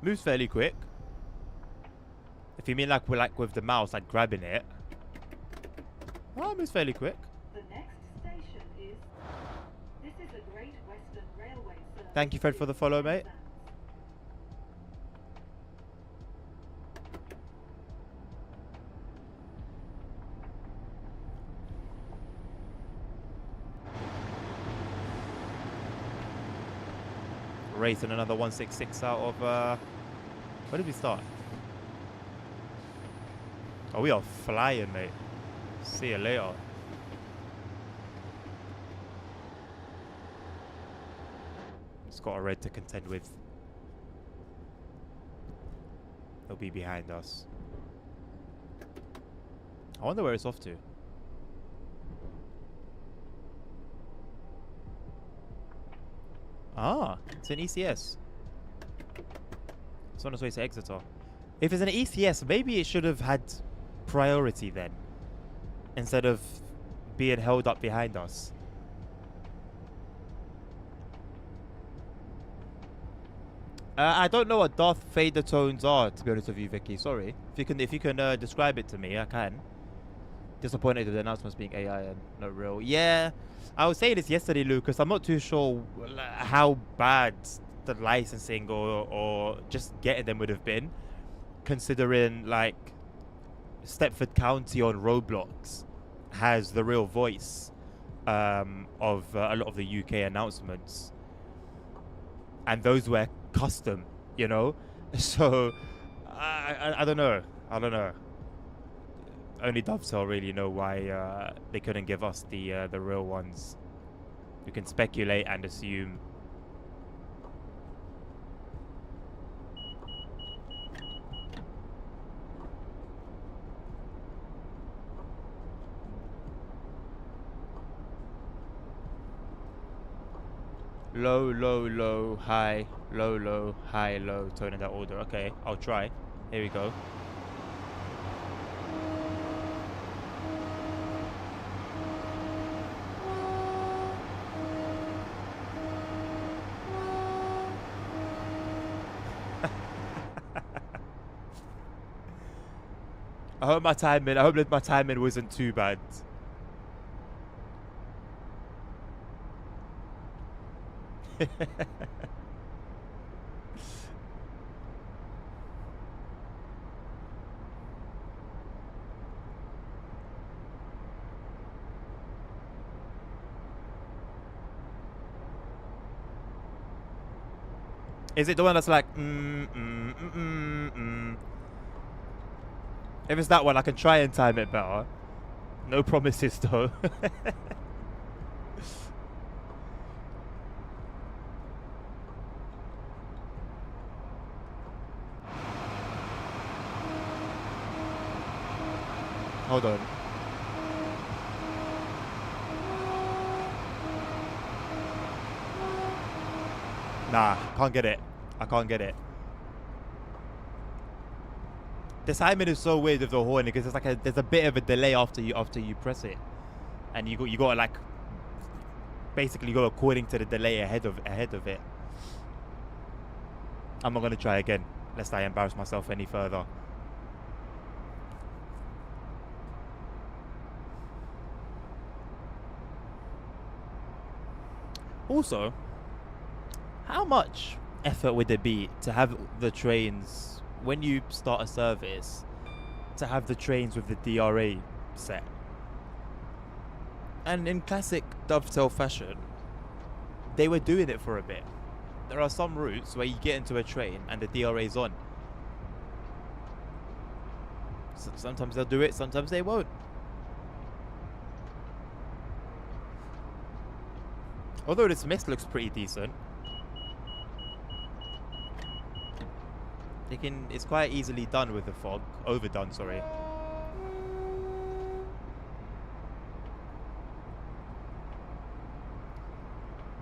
Moves fairly quick. If you mean like with the mouse, like grabbing it. Oh, moves fairly quick. The next station is. This is a Great Western Railway service. Thank you, Fred, for the follow, mate. Racing another 166 out of where did we start? Oh, we are flying, mate. See you later. It's got a red to contend with. No be behind us. I wonder where it's off to. Ah, it's an ECS. It's on its way to Exeter. If it's an ECS, maybe it should have had priority then, instead of being held up behind us. I don't know what Darth Vader tones are, to be honest with you, Vicky. Sorry. If you can describe it to me, I can. Disappointed with the announcements being AI and not real. Yeah, I was saying this yesterday, Lucas. I'm not too sure how bad the licensing or just getting them would have been, considering like Stepford County on Roblox has the real voice of a lot of the UK announcements, and those were custom, you know. So I don't know. Only Dovetail really know why they couldn't give us the real ones. You can speculate and assume. Low, low, low, high, low, high, low, tone in that order. Okay, I'll try. Here we go. I hope that my timing wasn't too bad. Is it the one that's like If it's that one, I can try and time it better. No promises though. Hold on. Nah, can't get it. I can't get it. The timing is so weird with the horn because there's a bit of a delay after you press it, and you got to like basically go according to the delay ahead of it. I'm not gonna try again, lest I embarrass myself any further. Also, how much effort would it be to have the trains, when you start a service, to have the trains with the DRA set? And in classic Dovetail fashion, they were doing it for a bit. There are some routes where you get into a train and the DRA is on. So sometimes they'll do it, sometimes they won't. Although this mist looks pretty decent. It's quite easily done with the fog. Overdone, sorry.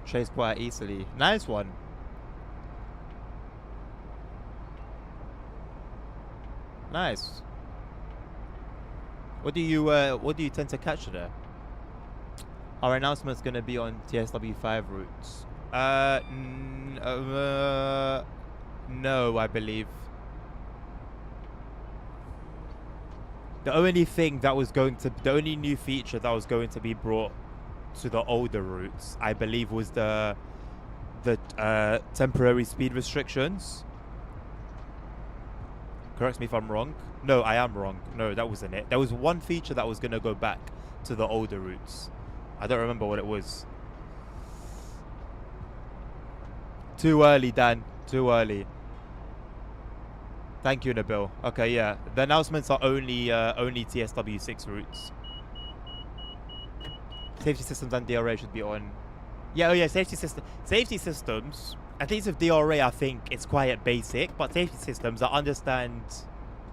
Chase quite easily. Nice one. Nice. What do you tend to catch there? Our announcement's gonna be on TSW 5 routes. No, I believe. The only new feature that was going to be brought to the older routes, I believe, was the temporary speed restrictions. Correct me if I'm wrong. No, I am wrong. No, that wasn't it. There was one feature that was going to go back to the older routes. I don't remember what it was. Too early, Dan. Too early. Thank you, Nabil. Okay, yeah. The announcements are only TSW 6 routes. Safety systems and DRA should be on. Yeah, oh yeah, safety systems At least with DRA, I think it's quite basic, but safety systems, I understand.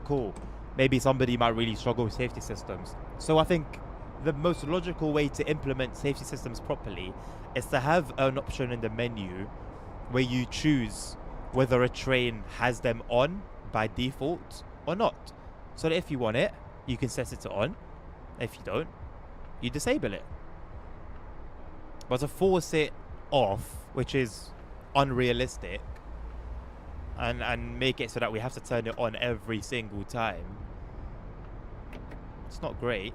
Cool. Maybe somebody might really struggle with safety systems. So I think the most logical way to implement safety systems properly is to have an option in the menu where you choose whether a train has them on by default or not. So that if you want it, you can set it to on. If you don't, you disable it. But to force it off, which is unrealistic, and make it so that we have to turn it on every single time, it's not great.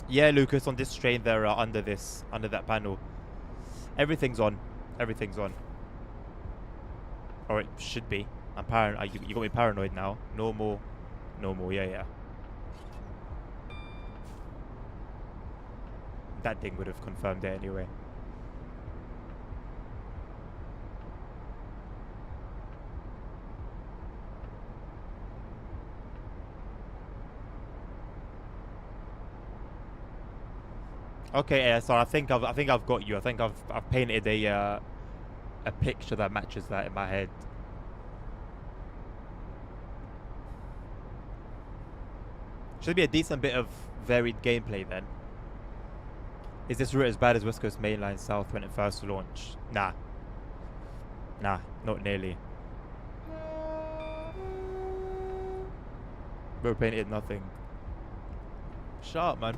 Yeah, Lucas, on this train they're under that panel. Everything's on. Everything's on. Or it should be. I'm paranoid. You got me paranoid now. Normal. Yeah. That thing would have confirmed it anyway. Okay, yeah, so I think I've got you. I think I've painted a picture that matches that in my head. Should be a decent bit of varied gameplay then. Is this route as bad as West Coast Mainline South when it first launched? Nah, not nearly. Bro painted nothing. Shut up, man.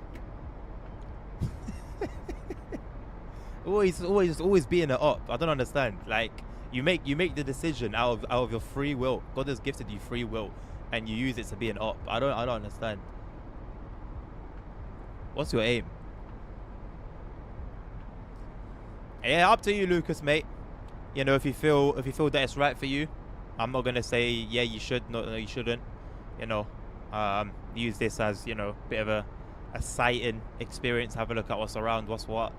always being an op. I don't understand. Like you make the decision out of your free will. God has gifted you free will, and you use it to be an op. I don't understand. What's your aim? Yeah, up to you, Lucas, mate. You know, if you feel that it's right for you, I'm not gonna say yeah you should, no you shouldn't. You know, use this as, you know, bit of a sighting experience. Have a look at what's around, what's what.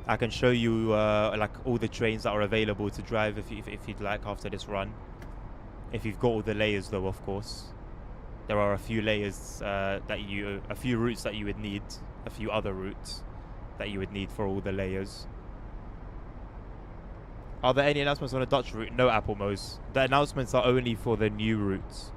I can show you like all the trains that are available to drive if you'd like after this run. If you've got all the layers, though, of course. There are a few layers a few routes that you would need, a few other routes that you would need for all the layers. Are there any announcements on the Dutch route? No, Apple Mose. The announcements are only for the new routes.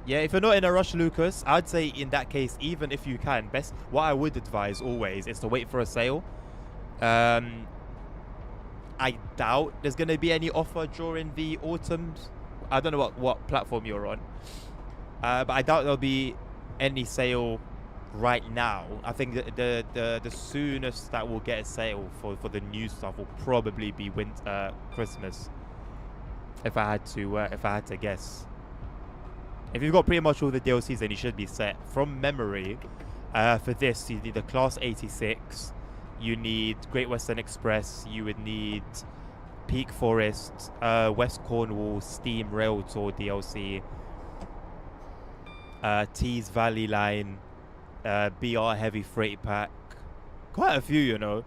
Yeah, if you're not in a rush, Lucas, I'd say in that case, even if you can, what I would advise always is to wait for a sale. I doubt there's going to be any offer during the autumn. I don't know what platform you're on. But I doubt there'll be any sale right now. I think the soonest that we'll get a sale for the new stuff will probably be Christmas. If I had to guess. If you've got pretty much all the DLCs, then you should be set. From memory, for this, you need the Class 86, you need Great Western Express, you would need Peak Forest, West Cornwall Steam Rail Tour DLC, Tees Valley Line, BR Heavy Freight Pack, quite a few, you know.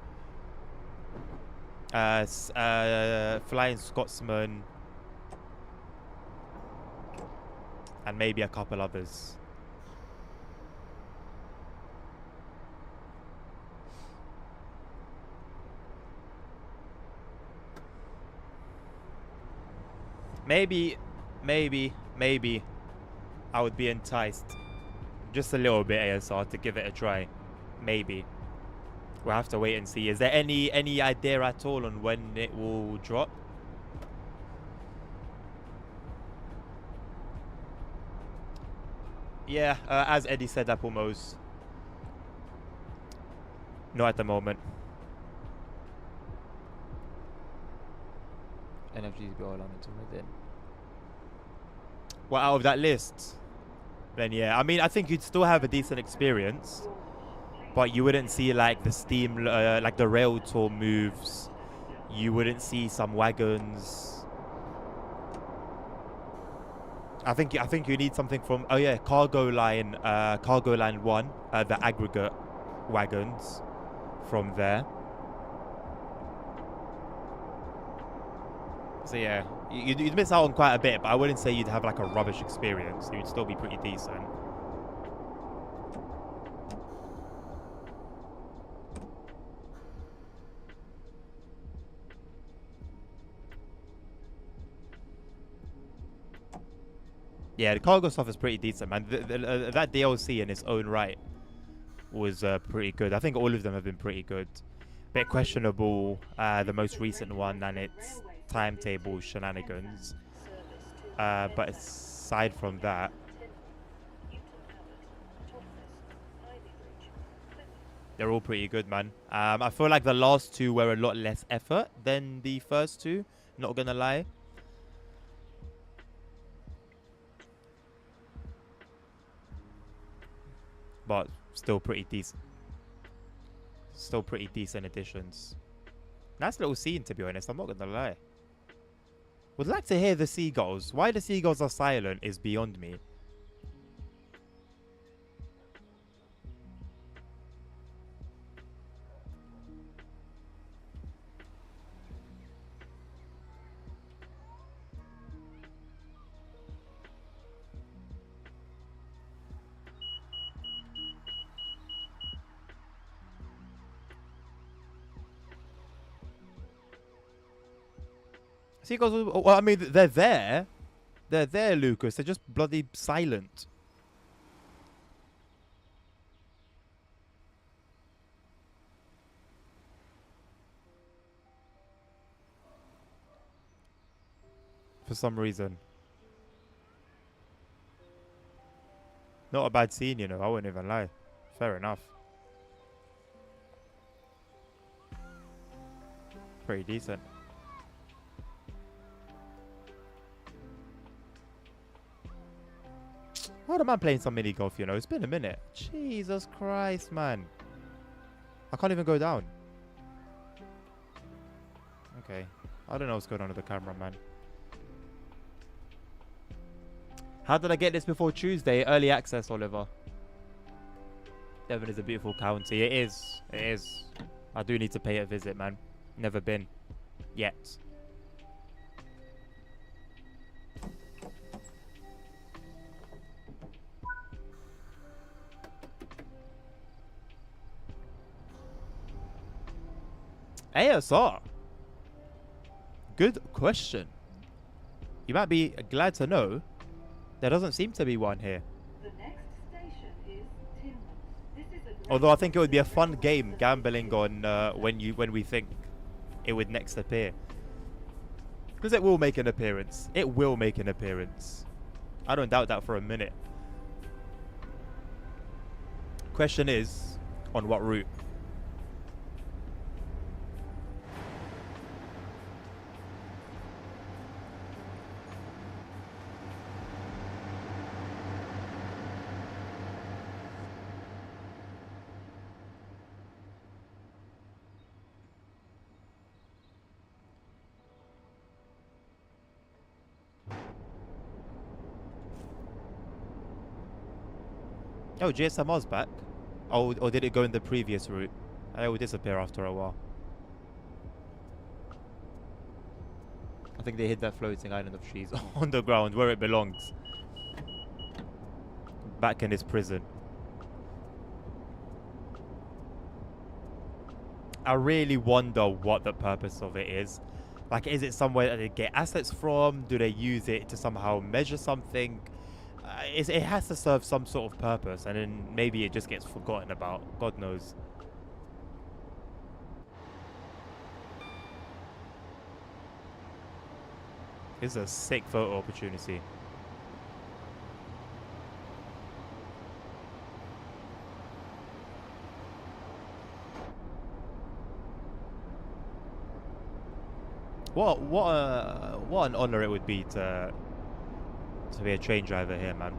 Flying Scotsman, and maybe a couple others. Maybe I would be enticed just a little bit, ASR, to give it a try. Maybe. We'll have to wait and see. Is there any idea at all on when it will drop? Yeah, as Eddie said, Apple Mose. Not at the moment. NFGs be all on into within. Well, out of that list, then yeah. I mean, I think you'd still have a decent experience, but you wouldn't see like the Steam, like the rail tour moves. You wouldn't see some wagons. I think you need something from Cargo Line 1, the aggregate wagons from there. So yeah, you'd miss out on quite a bit, but I wouldn't say you'd have like a rubbish experience. You'd still be pretty decent. Yeah, the cargo stuff is pretty decent, man. That DLC in its own right was pretty good. I think all of them have been pretty good. Bit questionable, the most recent one and its timetable shenanigans. But aside from that, they're all pretty good, man. I feel like the last two were a lot less effort than the first two. Not gonna lie. But still pretty decent. Still pretty decent additions. Nice little scene, to be honest. I'm not gonna lie. Would like to hear the seagulls. Why the seagulls are silent is beyond me. Seagulls, well, I mean, they're there. They're there, Lucas. They're just bloody silent. For some reason. Not a bad scene, you know. I wouldn't even lie. Fair enough. Pretty decent. What am I playing some mini golf, you know? It's been a minute. Jesus Christ, man. I can't even go down. Okay. I don't know what's going on with the camera, man. How did I get this before Tuesday? Early access, Oliver. Devon is a beautiful county. It is. It is. I do need to pay a visit, man. Never been. Yet. ASR. Good question. You might be glad to know there doesn't seem to be one here. The next station is Tinmouth. This is a great Although I think it would be a fun game gambling on when we think it would next appear. Because it will make an appearance. It will make an appearance. I don't doubt that for a minute. Question is, on what route? Oh, GSMR's back. Oh, or did it go in the previous route? It will disappear after a while. I think they hid that floating island of cheese on the ground where it belongs. Back in his prison. I really wonder what the purpose of it is. Like, is it somewhere that they get assets from? Do they use it to somehow measure something? It has to serve some sort of purpose, and then maybe it just gets forgotten about. God knows. This is a sick photo opportunity. What an honor it would be to be a train driver here, man.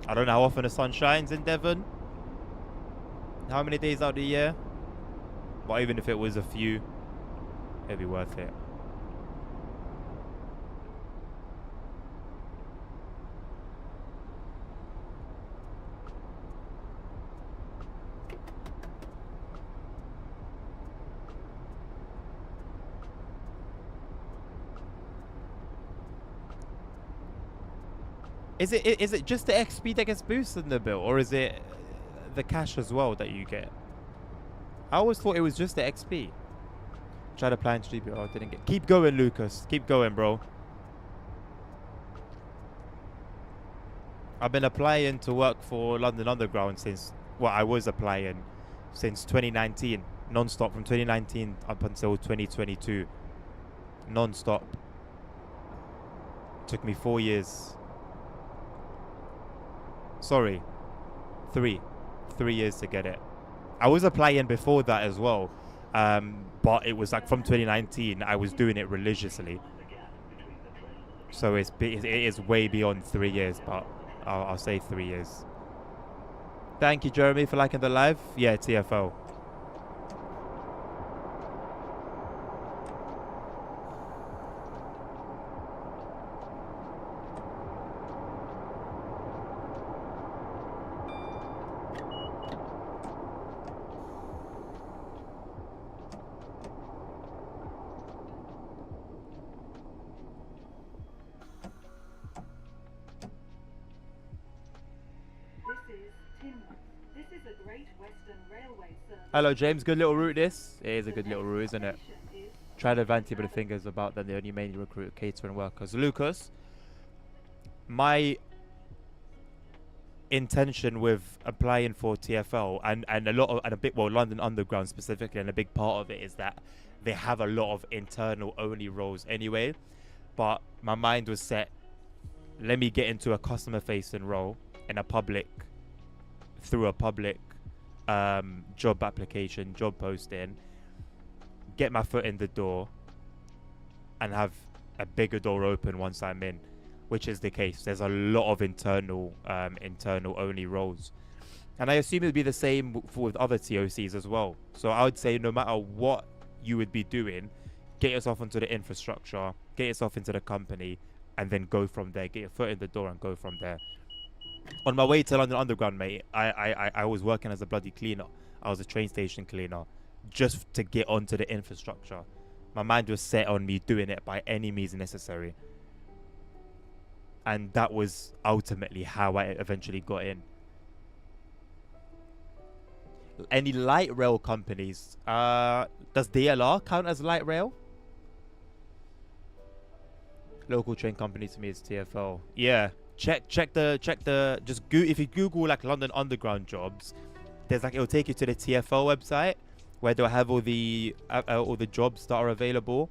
I don't know how often the sun shines in Devon. How many days out of the year? But even if it was a few, it'd be worth it. Is it just the XP that gets boosted in the bill, or is it the cash as well that you get? I always thought it was just the XP. Try to plan GBR, didn't get. Keep going, Lucas. Keep going, bro. I've been applying to work for London Underground since, well, I was applying since 2019, non-stop from 2019 up until 2022, non-stop. Took me 4 years. Sorry, 3 years to get it. I was applying before that as well, but it was like from 2019. I was doing it religiously, so it is way beyond 3 years, but I'll say 3 years. Thank you, Jeremy, for liking the live. Yeah, TFO. Hello, James. Good little route, this. It is a good little route, isn't it? Try to Vanti, but the thing is about them. They only mainly recruit catering workers. Lucas, my intention with applying for TFL and a lot of, and a bit, well, London Underground specifically, and a big part of it is that they have a lot of internal only roles anyway. But my mind was set, let me get into a customer facing role in a public, through a public job application, job posting, get my foot in the door and have a bigger door open once I'm in, which is the case. There's a lot of internal only roles, and I assume it would be the same with other TOCs as well. So I would say no matter what you would be doing, get yourself into the infrastructure, get yourself into the company, and then go from there. Get your foot in the door and go from there. On my way to London Underground, mate, I was working as a bloody cleaner. I was a train station cleaner just to get onto the infrastructure. My mind was set on me doing it by any means necessary. And that was ultimately how I eventually got in. Any light rail companies? Does DLR count as light rail? Local train company to me is TFL. Yeah. Check the just if you Google like London Underground jobs, there's like, it'll take you to the TFL website where they'll have all the jobs that are available,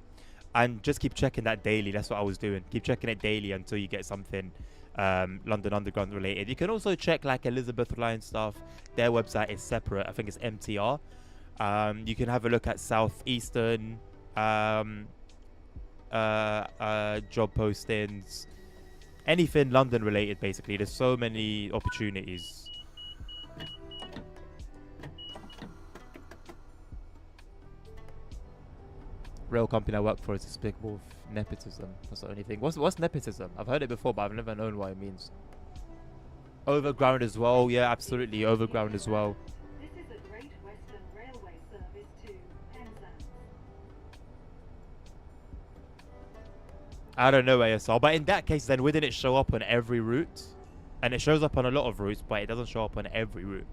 and just keep checking that daily. That's what I was doing. Keep checking it daily until you get something London Underground related. You can also check like Elizabeth Line stuff. Their website is separate. I think it's MTR. You can have a look at Southeastern job postings. Anything London related, basically. There's so many opportunities. Rail company I work for is despicable with nepotism. That's the only thing. What's nepotism? I've heard it before, but I've never known what it means. Overground as well. Yeah, absolutely. Overground as well. This is a Great Western Railway service to Penzance. I don't know ASR, but in that case, then wouldn't it show up on every route? And it shows up on a lot of routes, but it doesn't show up on every route.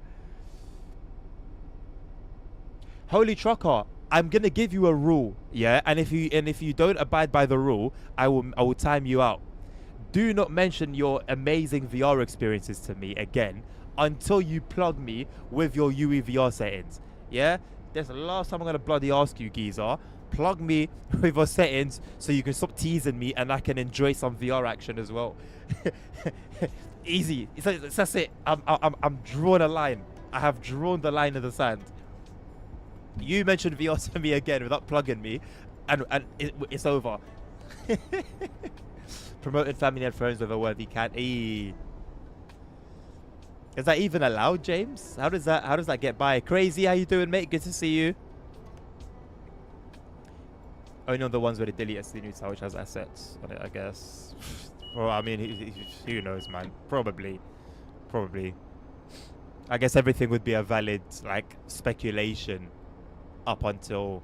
Holy Trucker, I'm gonna give you a rule, yeah. And if you don't abide by the rule, I will time you out. Do not mention your amazing VR experiences to me again until you plug me with your UE VR settings. Yeah, that's the last time I'm gonna bloody ask you, geezer. Plug me with your settings so you can stop teasing me and I can enjoy some VR action as well. Easy. That's it. I'm drawing a line. I have drawn the line in the sand. You mentioned VR to me again without plugging me, and it's over. Promoting family and friends with a worthy cat. Is that even allowed, James? How does that get by? Crazy, how you doing, mate? Good to see you. Only on the ones where they delete SD new which has assets on it, I guess. Well, I mean, who knows, man? Probably. I guess everything would be a valid, like, speculation up until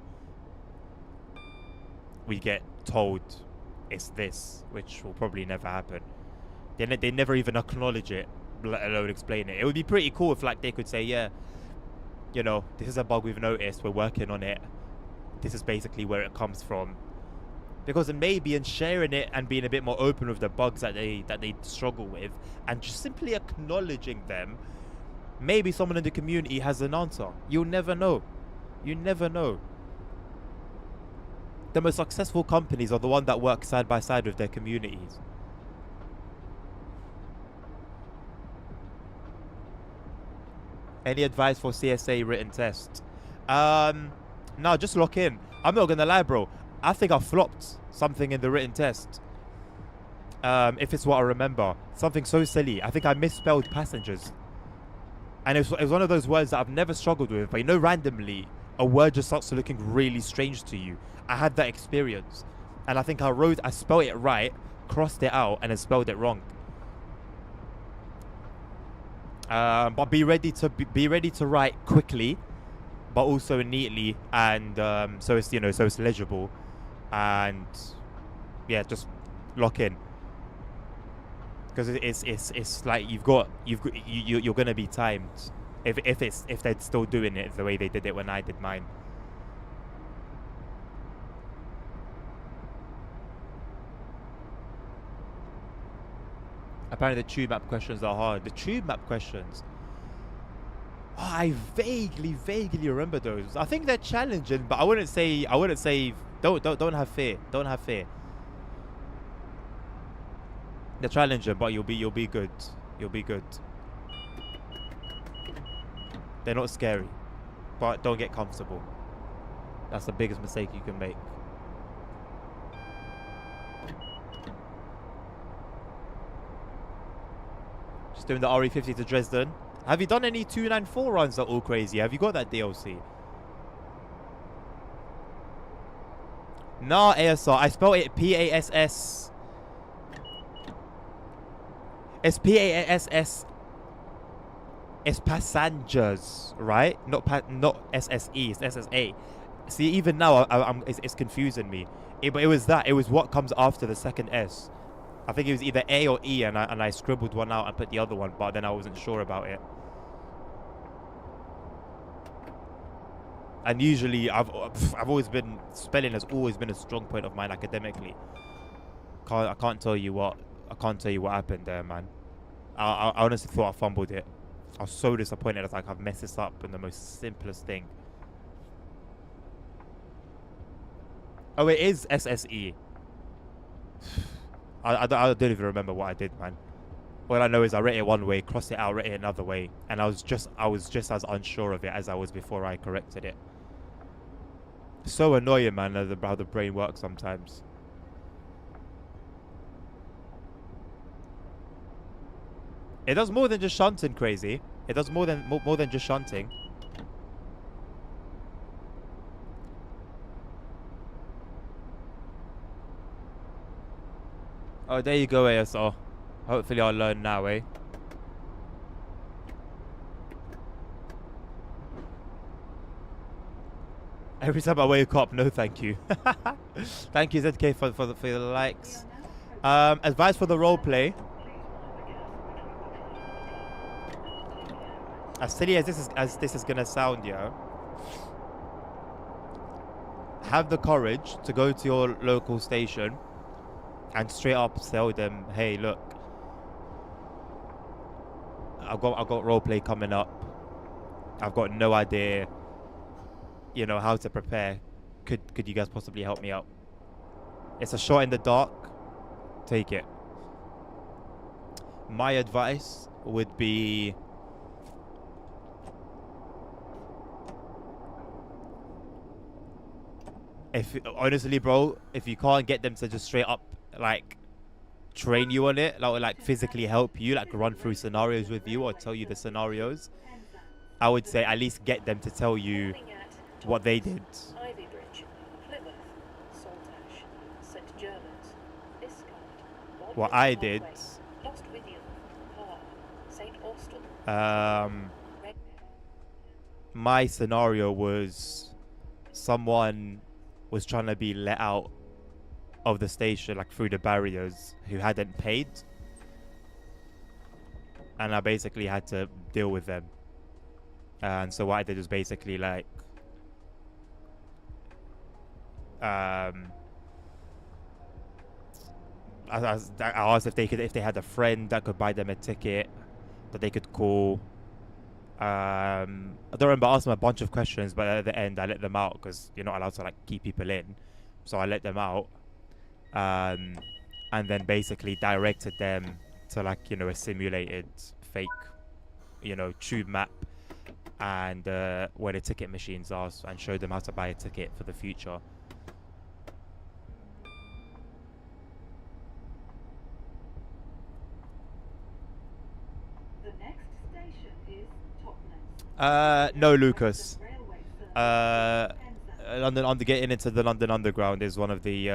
we get told it's this, which will probably never happen. They never even acknowledge it, let alone explain it. It would be pretty cool if like they could say, yeah, you know, this is a bug we've noticed, we're working on it, this is basically where it comes from. Because then maybe in sharing it and being a bit more open with the bugs that they struggle with, and just simply acknowledging them, maybe someone in the community has an answer. You'll never know. You never know. The most successful companies are the ones that work side by side with their communities. Any advice for CSA written test? No, just lock in. I'm not gonna lie, bro. I think I flopped something in the written test. If it's what I remember. Something so silly. I think I misspelled passengers. And it was one of those words that I've never struggled with. But you know, randomly, a word just starts looking really strange to you. I had that experience. And I think I spelled it right, crossed it out, and then spelled it wrong. But be ready to write quickly, but also neatly, and so it's legible, and yeah, just lock in, because it's like you're gonna be timed if they're still doing it the way they did it when I did mine. Apparently the tube map questions are hard. The tube map questions. Oh, I vaguely remember those. I think they're challenging, but I wouldn't say don't have fear. Don't have fear. They're challenging, but you'll be good. You'll be good. They're not scary, but don't get comfortable. That's the biggest mistake you can make. Just doing the RE50 to Dresden. Have you done any 294 runs that are all crazy? Have you got that DLC? Nah, ASR. I spelled it P-A-S-S. It's P-A-S-S. It's passengers, right? Not S-S-E. It's S-S-A. See, even now, it's confusing me. But it was that. It was what comes after the second S. I think it was either A or E, and I scribbled one out and put the other one, but then I wasn't sure about it. And usually, I've always been, spelling has always been a strong point of mine academically. I can't tell you what happened there, man. I honestly thought I fumbled it. I was so disappointed. I was like, I've messed this up in the most simplest thing. Oh, it is SSE. I don't even remember what I did, man. All I know is I wrote it one way, crossed it out, wrote it another way, and I was just as unsure of it as I was before I corrected it. So annoying, man, how the brain works sometimes. It does more than just shunting, crazy. It does more than just shunting. Oh, there you go, ASR. Hopefully I'll learn now, eh? Every time I wake up, no thank you. Thank you, ZK, for the likes. Advice for the roleplay. As silly as this is gonna sound, yo. Have the courage to go to your local station and straight up tell them, hey, look, I've got roleplay coming up. I've got no idea, you know, how to prepare. Could you guys possibly help me out? It's a shot in the dark. Take it. My advice would be, honestly, bro, if you can't get them to just straight up like train you on it, like physically help you, like run through scenarios with you or tell you the scenarios, I would say at least get them to tell you what they did. Ivy Bridge, Plymouth, Saltash, St. Germans, Iscard, What I did. Lost Wydian, Parr, St. Austell. My scenario was someone was trying to be let out of the station, like through the barriers, who hadn't paid. and I basically had to deal with them. And so what I did was basically like, I asked if they had a friend that could buy them a ticket that they could call. I don't remember asking them a bunch of questions, but at the end I let them out because you're not allowed to like keep people in. So I let them out, and then basically directed them to like, you know, a simulated fake, you know, tube map, and where the ticket machines are, and showed them how to buy a ticket for the future. The next station is Totnes. No, Lucas. Railway service London getting into the London Underground is one of the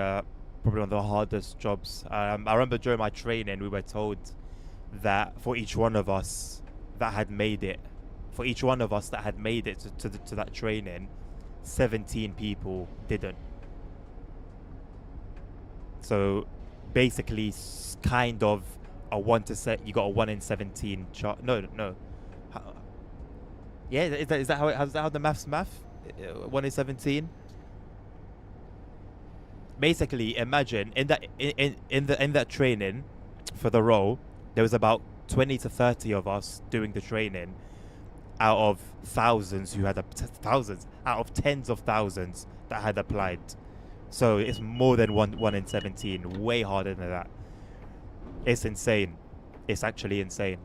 probably one of the hardest jobs. I remember during my training we were told that for each one of us that had made it, to that training, 17 people didn't. So basically, kind of a 1 to set. You got a 1 in 17 chart. No. Yeah, is that how the math? 1 in 17. Basically, imagine in that training for the role, there was about 20 to 30 of us doing the training out of thousands who had out of tens of thousands that had applied. So it's more than 1 in 17. Way harder than that. It's insane. It's actually insane.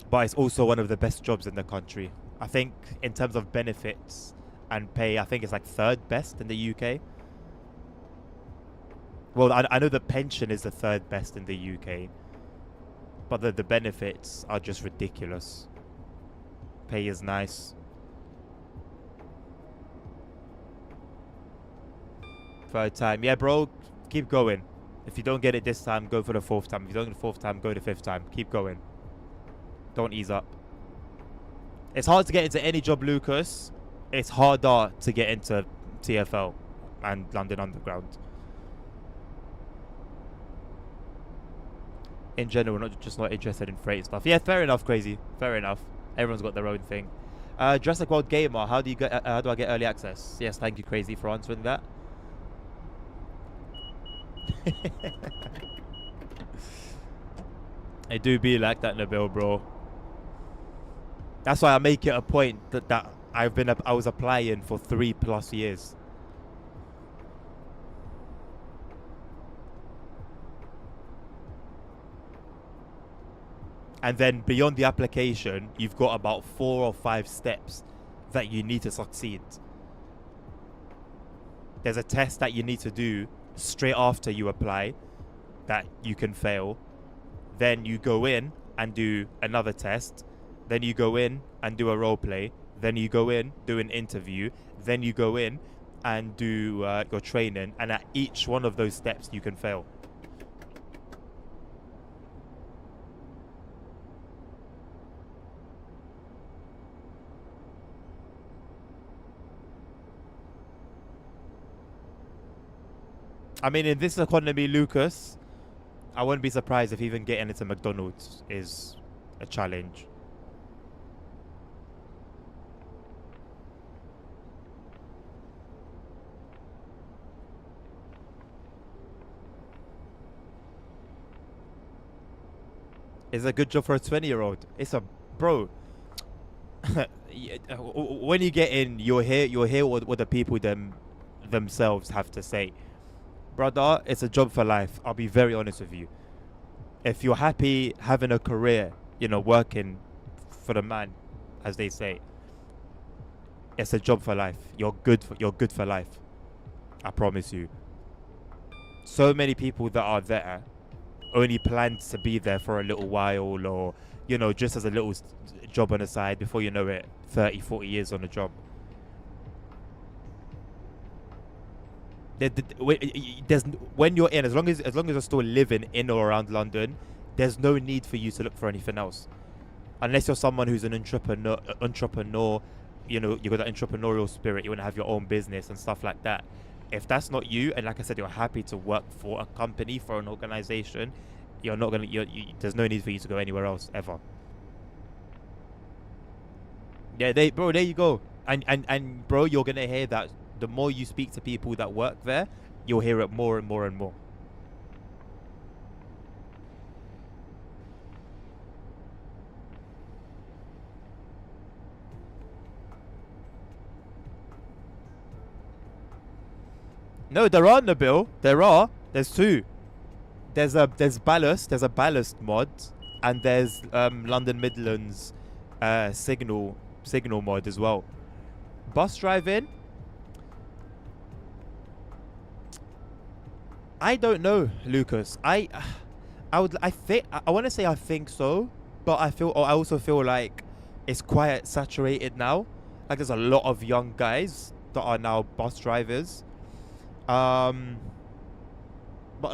But it's also one of the best jobs in the country. I think in terms of benefits and pay, I think it's like third best in the UK. Well, I know the pension is the third best in the UK, but the benefits are just ridiculous. Pay is nice. Third time. Yeah, bro, keep going. If you don't get it this time, go for the fourth time. If you don't get the fourth time, go the fifth time. Keep going. Don't ease up. It's hard to get into any job, Lucas. It's harder to get into TfL and London Underground. In general, not interested in freight stuff. Yeah, fair enough, crazy. Fair enough. Everyone's got their own thing. Jurassic World Gamer, how do I get early access? Yes, thank you, crazy, for answering that. It do be like that, Nabil, bro. That's why I make it a point that I was applying for 3+ years. And then beyond the application, you've got about 4 or 5 steps that you need to succeed. There's a test that you need to do straight after you apply that you can fail. Then you go in and do another test. Then you go in and do a role play. Then you go in, do an interview. Then you go in and do your training. And at each one of those steps, you can fail. I mean, in this economy, Lucas, I wouldn't be surprised if even getting into McDonald's is a challenge. It's a good job for a 20-year-old. It's a bro. When you get in, you'll hear what the people themselves have to say. Brother, it's a job for life. I'll be very honest with you. If you're happy having a career, you know, working for the man, as they say, it's a job for life. You're good for life. I promise you. So many people that are there only plan to be there for a little while, or, you know, just as a little job on the side. Before you know it, 30, 40 years on the job. There's, when you're in, as long as you're still living in or around London, there's no need for you to look for anything else, unless you're someone who's an entrepreneur. You know, you got that entrepreneurial spirit. You want to have your own business and stuff like that. If that's not you, and like I said, you're happy to work for a company, for an organization, You're not gonna. There's no need for you to go anywhere else ever. Yeah, bro. There you go. And bro, you're gonna hear that. The more you speak to people that work there, you'll hear it more and more and more. No, there are, Nabil. There are. There's two. There's ballast. There's a ballast mod, and there's London Midlands signal mod as well. Bus driving. I don't know, Lucas. I think I want to say I think so, but I also feel like it's quite saturated now. Like there's a lot of young guys that are now bus drivers. But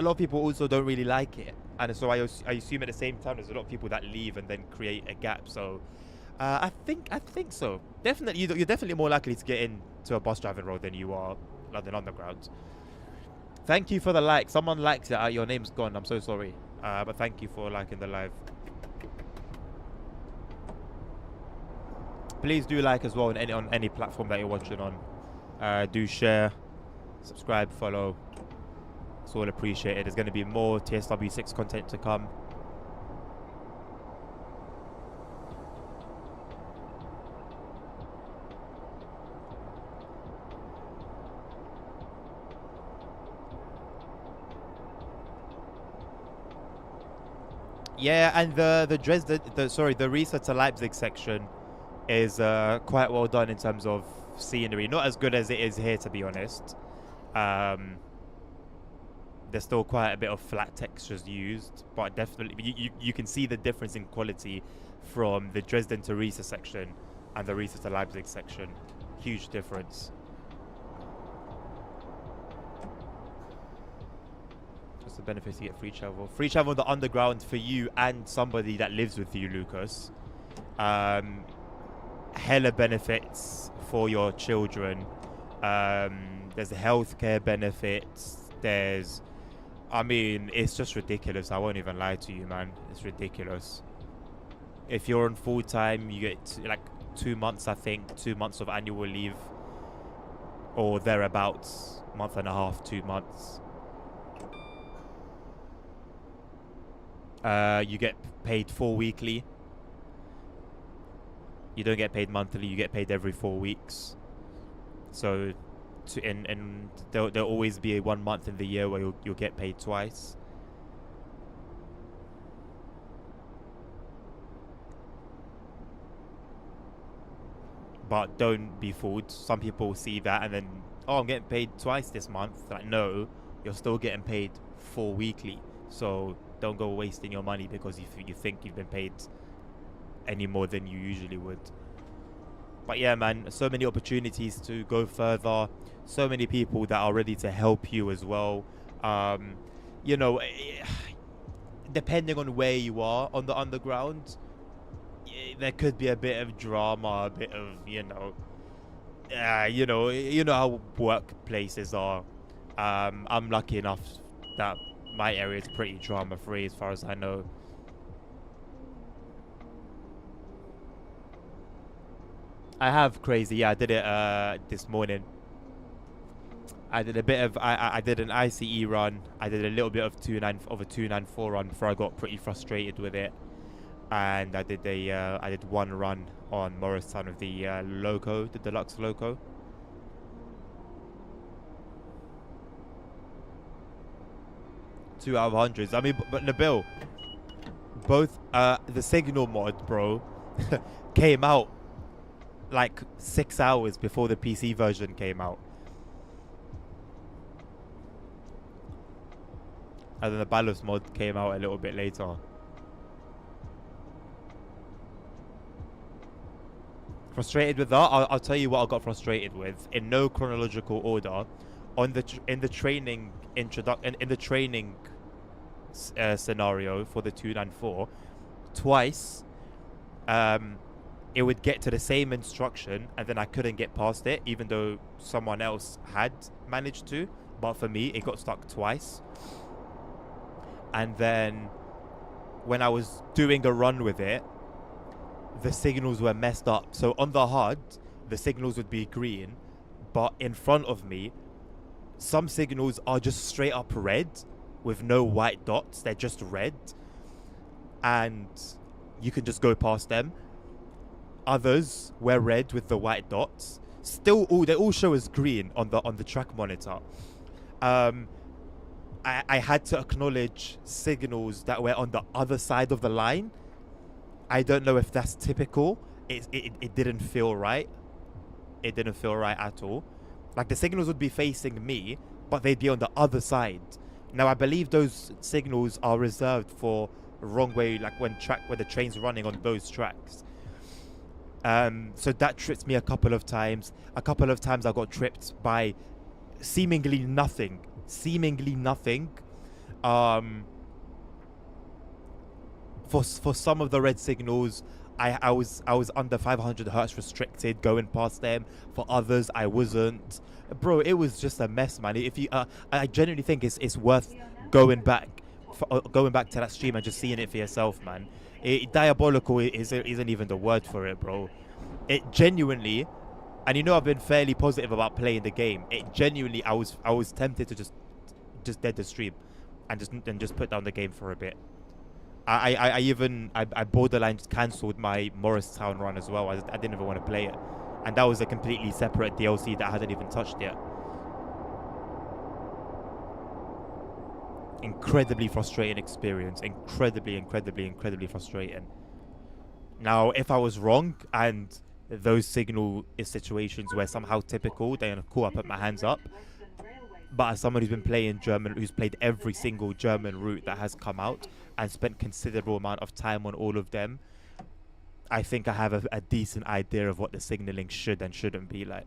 a lot of people also don't really like it, and so I assume at the same time there's a lot of people that leave and then create a gap. So I think so. Definitely, you're definitely more likely to get into a bus driving role than you are London Underground. Thank you for the like. Someone likes it. Your name's gone. I'm so sorry. But thank you for liking the live. Please do like as well on any platform that you're watching on. Do share, subscribe, follow. It's all appreciated. There's going to be more TSW6 content to come. Yeah, and the Dresden, the Riesa to Leipzig section is quite well done in terms of scenery. Not as good as it is here, to be honest. There's still quite a bit of flat textures used, but definitely you can see the difference in quality from the Dresden to Riesa section and the Riesa to Leipzig section. Huge difference. Just the benefits, you get free travel. Free travel on the underground for you and somebody that lives with you, Lucas. Hella benefits for your children. There's the healthcare benefits. I mean, it's just ridiculous. I won't even lie to you, man. It's ridiculous. If you're on full time, you get like 2 months, I think, 2 months of annual leave, or thereabouts, month and a half, 2 months. You get paid 4 weekly. You don't get paid monthly. You get paid every 4 weeks. So, and there'll always be 1 month in the year where you'll get paid twice. But don't be fooled. Some people see that and then, oh, I'm getting paid twice this month. Like, no, you're still getting paid 4 weekly. So don't go wasting your money because you think you've been paid any more than you usually would. But yeah, man, so many opportunities to go further. So many people that are ready to help you as well. You know, depending on where you are on the underground, there could be a bit of drama, a bit of, you know how workplaces are. I'm lucky enough that my area is pretty drama free as far as I know. I have crazy. Yeah, I did it this morning. I did a bit of I did an ICE run. I did a little bit of a 294 run before I got pretty frustrated with it. And I did one run on Morristown of the Loco, the deluxe Loco. Two out of hundreds. I mean, but Nabil, both the Signal mod, bro, came out like 6 hours before the PC version came out. And then the Ballast mod came out a little bit later. Frustrated with that? I'll tell you what I got frustrated with in no chronological order. In the training scenario for the 294, twice it would get to the same instruction and then I couldn't get past it even though someone else had managed to, but for me it got stuck twice. And then when I was doing a run with it, the signals were messed up. So on the HUD, the signals would be green, but in front of me, some signals are just straight up red with no white dots. They're just red, and you can just go past them. Others were red with the white dots. Still, they all show as green on the track monitor. I had to acknowledge signals that were on the other side of the line. I don't know if that's typical. It didn't feel right. It didn't feel right at all. Like the signals would be facing me, but they'd be on the other side. Now I believe those signals are reserved for wrong way, like when the train's running on those tracks. So that tripped me a couple of times. A couple of times I got tripped by seemingly nothing. For some of the red signals, I was under 500 hertz restricted going past them. For others, I wasn't. Bro, it was just a mess, man. If you, I genuinely think it's worth going back to that stream and just seeing it for yourself, man. Diabolical isn't even the word for it, bro. It genuinely, and you know I've been fairly positive about playing the game. It genuinely, I was tempted to just dead the stream and just put down the game for a bit. I borderline cancelled my Morristown run as well. I didn't even want to play it, and that was a completely separate DLC that I hadn't even touched yet. Incredibly frustrating experience. Incredibly frustrating. Now, if I was wrong and those signal situations were somehow typical, then cool, I put my hands up. But as someone who's been playing German, who's played every single German route that has come out and spent considerable amount of time on all of them, I think I have a decent idea of what the signaling should and shouldn't be like.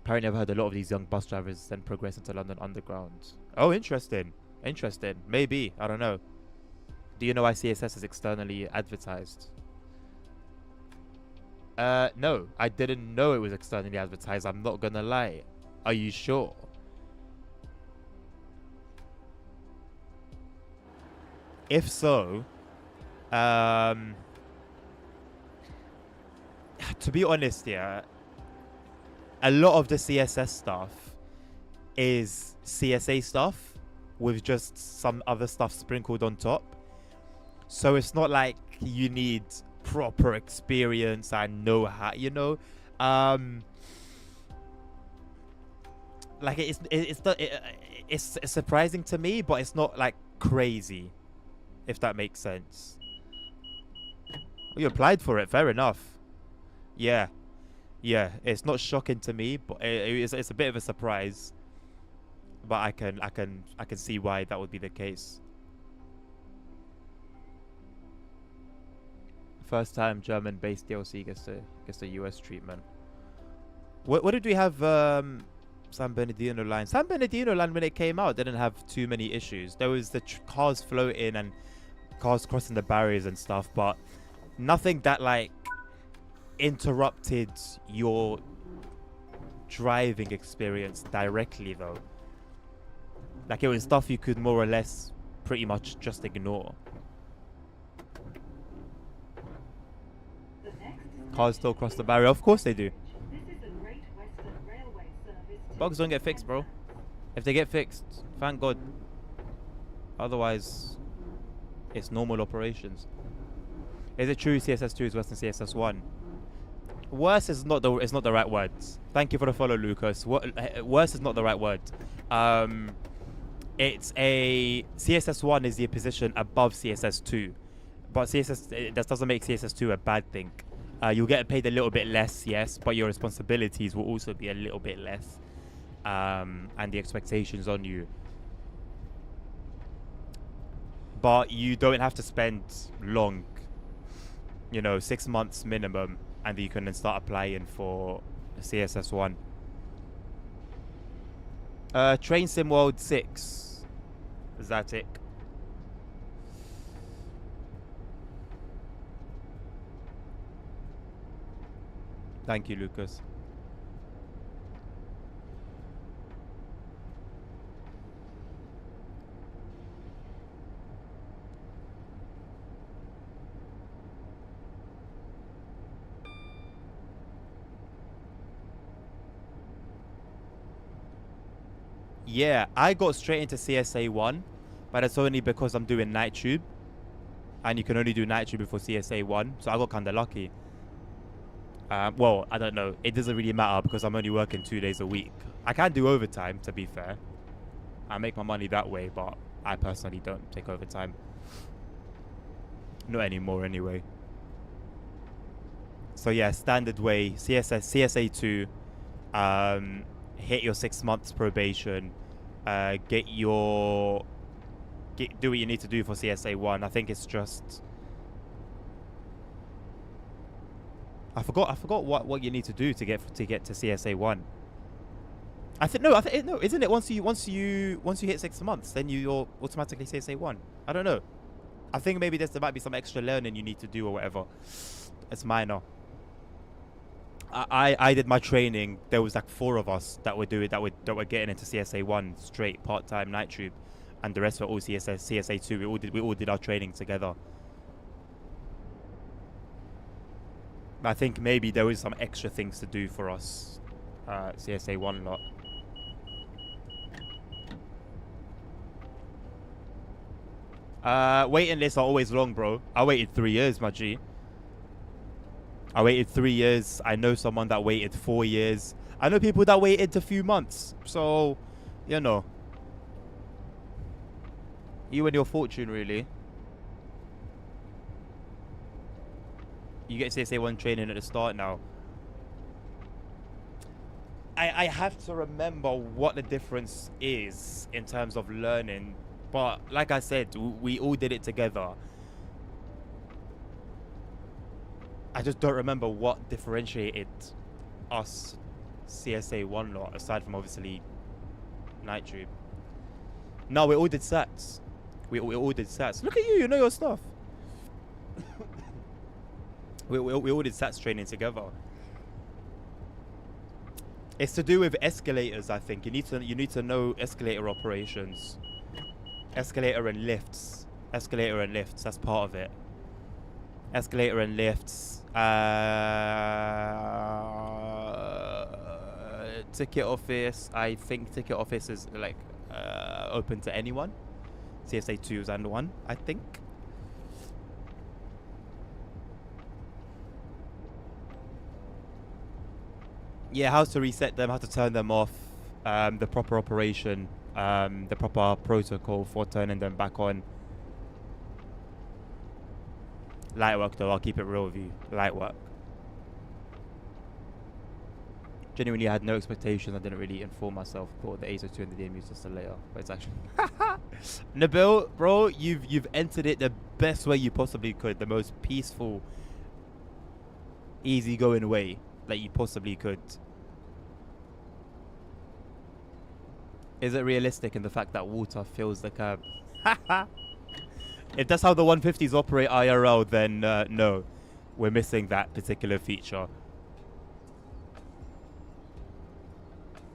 Apparently I've heard a lot of these young bus drivers then progress into London Underground. Oh, interesting. Maybe. I don't know. Do you know why CSS is externally advertised? No. I didn't know it was externally advertised. I'm not gonna lie. Are you sure? If so, to be honest, yeah, a lot of the CSS stuff is CSA stuff with just some other stuff sprinkled on top. So it's not like you need proper experience and know how, you know. Like it's surprising to me, but it's not like crazy, if that makes sense. Well, you applied for it, fair enough. Yeah, it's not shocking to me, but it's a bit of a surprise. But I can see why that would be the case. First time German-based DLC gets the US treatment. What did we have? San Bernardino line. San Bernardino line, when it came out, didn't have too many issues. There was the cars floating and cars crossing the barriers and stuff, but nothing that like interrupted your driving experience directly, though. Like, it was stuff you could more or less pretty much just ignore. Cars still cross the barrier. Of course they do. Bugs don't get fixed, bro. If they get fixed, thank God. Otherwise, it's normal operations. Is it true CSS2 is worse than CSS1? Worse is not the right word. Thank you for the follow, Lucas. Worse is not the right word. It's a CSS1 is the position above CSS2, but that doesn't make CSS2 a bad thing. You'll get paid a little bit less, yes, but your responsibilities will also be a little bit less, and the expectations on you. But you don't have to spend long, 6 months minimum, and you can then start applying for CSS1. Train Sim World 6. Zatic. Thank you, Lucas. Yeah, I got straight into CSA 1, but that's only because I'm doing night tube. And you can only do night tube before CSA 1, so I got kind of lucky. Well, I don't know. It doesn't really matter because I'm only working 2 days a week. I can do overtime, to be fair. I make my money that way, but I personally don't take overtime. Not anymore, anyway. So yeah, standard way, CSA 2, hit your 6 months probation, do what you need to do for CSA 1. I think it's just, I forgot what you need to do to get to CSA 1. I think no, isn't it once you hit 6 months, then you're automatically CSA 1. I don't know. I think maybe there might be some extra learning you need to do or whatever. It's minor. I did my training. There was like 4 of us that were getting into CSA 1 straight part-time night tube, and the rest were all CSA 2. We all did our training together. I think maybe there was some extra things to do for us, CSA 1 lot. Waiting lists are always long, bro. I waited 3 years, my G. I waited 3 years. I know someone that waited 4 years. I know people that waited a few months. So, you know. You and your fortune, really. You get CSA 1 training at the start now. I have to remember what the difference is in terms of learning. But like I said, we all did it together. I just don't remember what differentiated us CSA 1 lot, aside from obviously night tube. No, we all did sats. We all did sats. Look at you know your stuff. we all did sats training together. It's to do with escalators, I think. You need to know escalator operations. Escalator and lifts. That's part of it. Escalator and lifts. Ticket office. I think ticket office is like open to anyone. CSA 2s and 1, I think. Yeah, how to reset them, how to turn them off, the proper operation, the proper protocol for turning them back on. Light work though, I'll keep it real with you. Light work. Genuinely, I had no expectations. I didn't really inform myself. Thought the ASO 2 and the DMU just later, but it's actually Nabil, bro, you've entered it the best way you possibly could, the most peaceful, easygoing way that you possibly could. Is it realistic in the fact that water fills the curb? If that's how the 150s operate IRL, then no, we're missing that particular feature.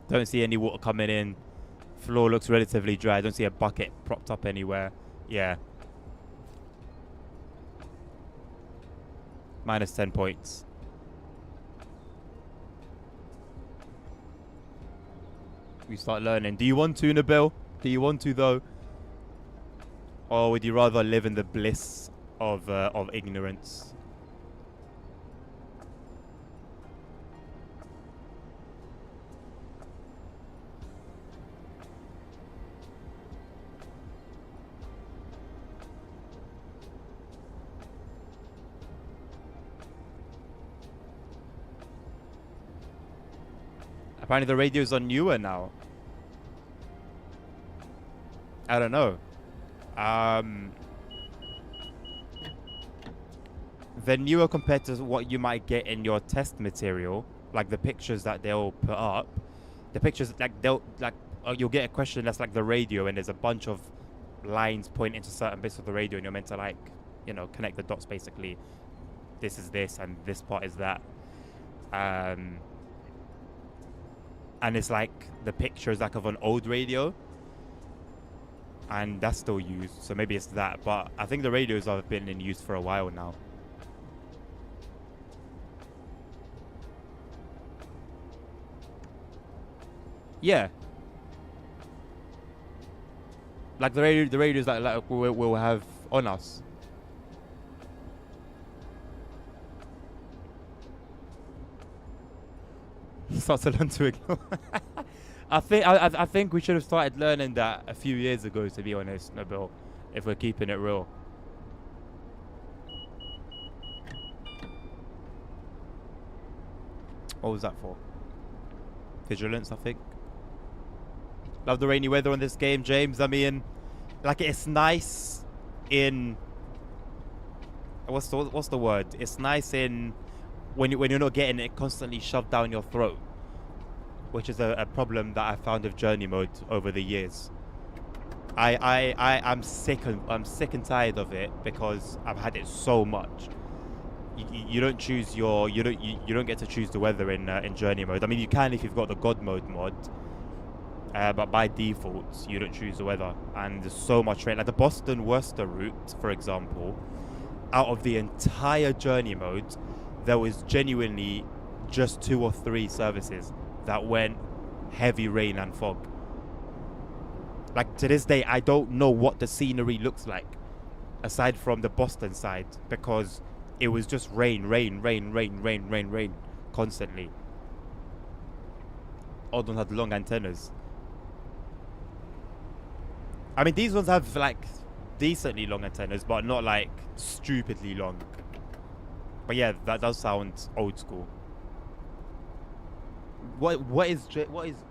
Don't see any water coming in. Floor looks relatively dry. Don't see a bucket propped up anywhere. Yeah. Minus 10 points. We start learning. Do you want to, Nabil? Do you want to, though? Or would you rather live in the bliss of ignorance? Apparently the radios are newer now. I don't know. They're newer compared to what you might get in your test material, like the pictures that they'll put up. The pictures, like you'll get a question that's like the radio, and there's a bunch of lines pointing to certain bits of the radio, and you're meant to, like, you know, connect the dots basically. This is this, and this part is that. And it's like the picture is like of an old radio, and that's still used, so maybe it's that. But I think the radios have been in use for a while now. Yeah. Like the radios that like we'll have on us. Start to learn to ignore. I think we should have started learning that a few years ago, to be honest, Nabil, if we're keeping it real. What was that for? Vigilance, I think. Love the rainy weather on this game, James. I mean, like, it's nice in... What's the word? It's nice in... When you're not getting it constantly shoved down your throat. Which is a problem that I found with journey mode over the years. I'm sick and tired of it because I've had it so much. You don't choose your you don't get to choose the weather in journey mode. I mean, you can if you've got the God mode mod, but by default you don't choose the weather. And there's so much rain. Like the Boston Worcester route, for example, out of the entire journey mode, there was genuinely just 2 or 3 services that went heavy rain and fog. Like to this day, I don't know what the scenery looks like aside from the Boston side, because it was just rain constantly. All of them had long antennas. I mean, these ones have like decently long antennas, but not like stupidly long. But yeah, that does sound old school. What is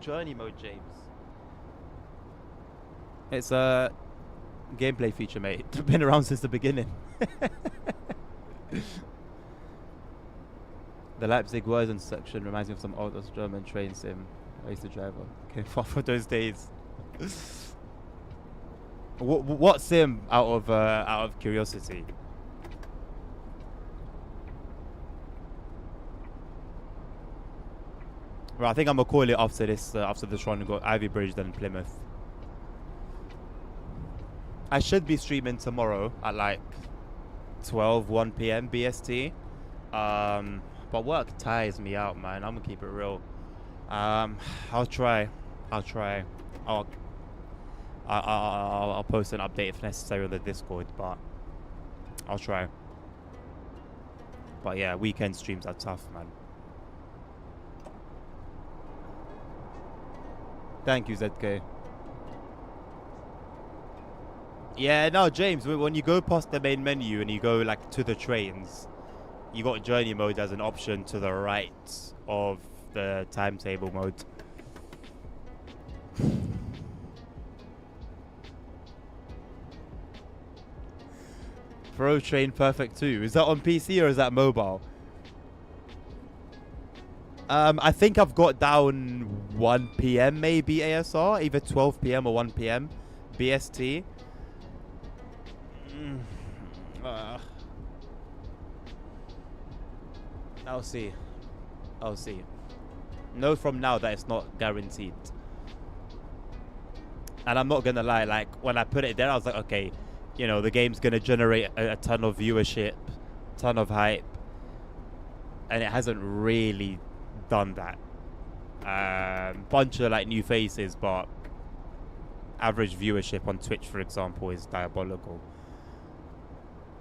journey mode, James? It's a gameplay feature, mate. It's been around since the beginning. The Leipzig-Wurzen section reminds me of some old German train sim I used to drive on. Okay, far for those days. What sim out of curiosity? Right, I think I'm gonna call it after this run. We've got Ivy Bridge, then Plymouth. I should be streaming tomorrow at like 1 p.m. BST. But work tires me out, man. I'm gonna keep it real. I'll try. I'll post an update if necessary on the Discord, but I'll try. But yeah, weekend streams are tough, man. Thank you, ZK. Yeah, no, James, when you go past the main menu and you go like to the trains, you got journey mode as an option to the right of the timetable mode. Pro Train Perfect 2. Is that on PC or is that mobile? I think I've got down 1 p.m. maybe ASR, either 12 p.m. or 1 p.m. BST. I'll see. Know from now that it's not guaranteed. And I'm not gonna lie, like when I put it there, I was like, okay, you know, the game's gonna generate a ton of viewership, ton of hype, and it hasn't really done that. Bunch of like new faces, but average viewership on Twitch, for example, is diabolical.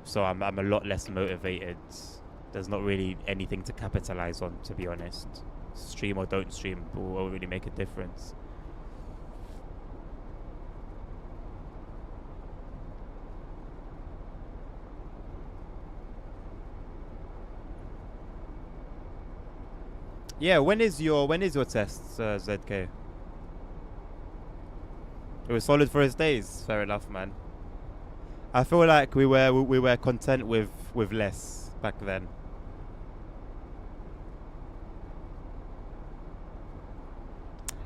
So I'm a lot less motivated. There's not really anything to capitalize on, to be honest. Stream or don't stream won't really make a difference. Yeah, when is your test, ZK? It was solid for his days. Fair enough, man. I feel like we were content with less back then.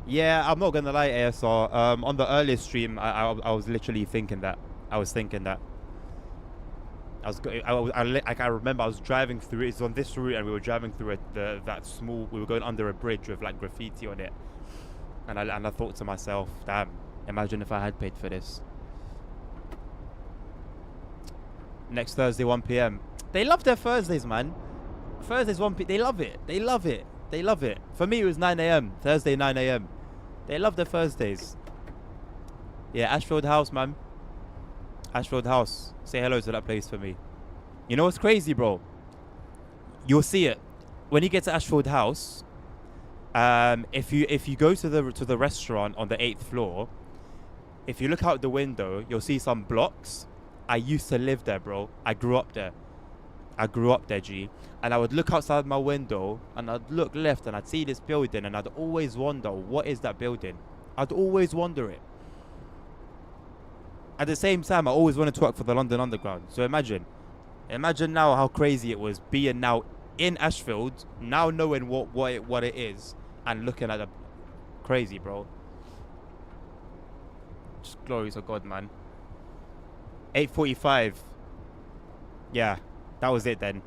Yeah, I'm not gonna lie, ASR. On the earliest stream, I was literally thinking that. I remember I was driving through. It's on this route, and we were driving through we were going under a bridge with like graffiti on it, and I thought to myself, damn, imagine if I had paid for this. Next Thursday, 1 p.m. They love their Thursdays, man. Thursdays 1 p.m. They love it. They love it. They love it. For me, it was 9 a.m. Thursday, 9 a.m. They love their Thursdays. Yeah, Ashfield House, man. Ashfield House. Say hello to that place for me. You know what's crazy, bro? You'll see it when you get to Ashfield House. If you go to the restaurant on the 8th floor, if you look out the window, you'll see some blocks. I used to live there, bro. I grew up there. G. And I would look outside my window and I'd look left and I'd see this building and I'd always wonder, what is that building? I'd always wonder it. At the same time, I always wanted to work for the London Underground. So imagine now how crazy it was being now in Ashfield, now knowing what it is and looking at the crazy, bro. Just glory to God, man. 8:45. Yeah, that was it then.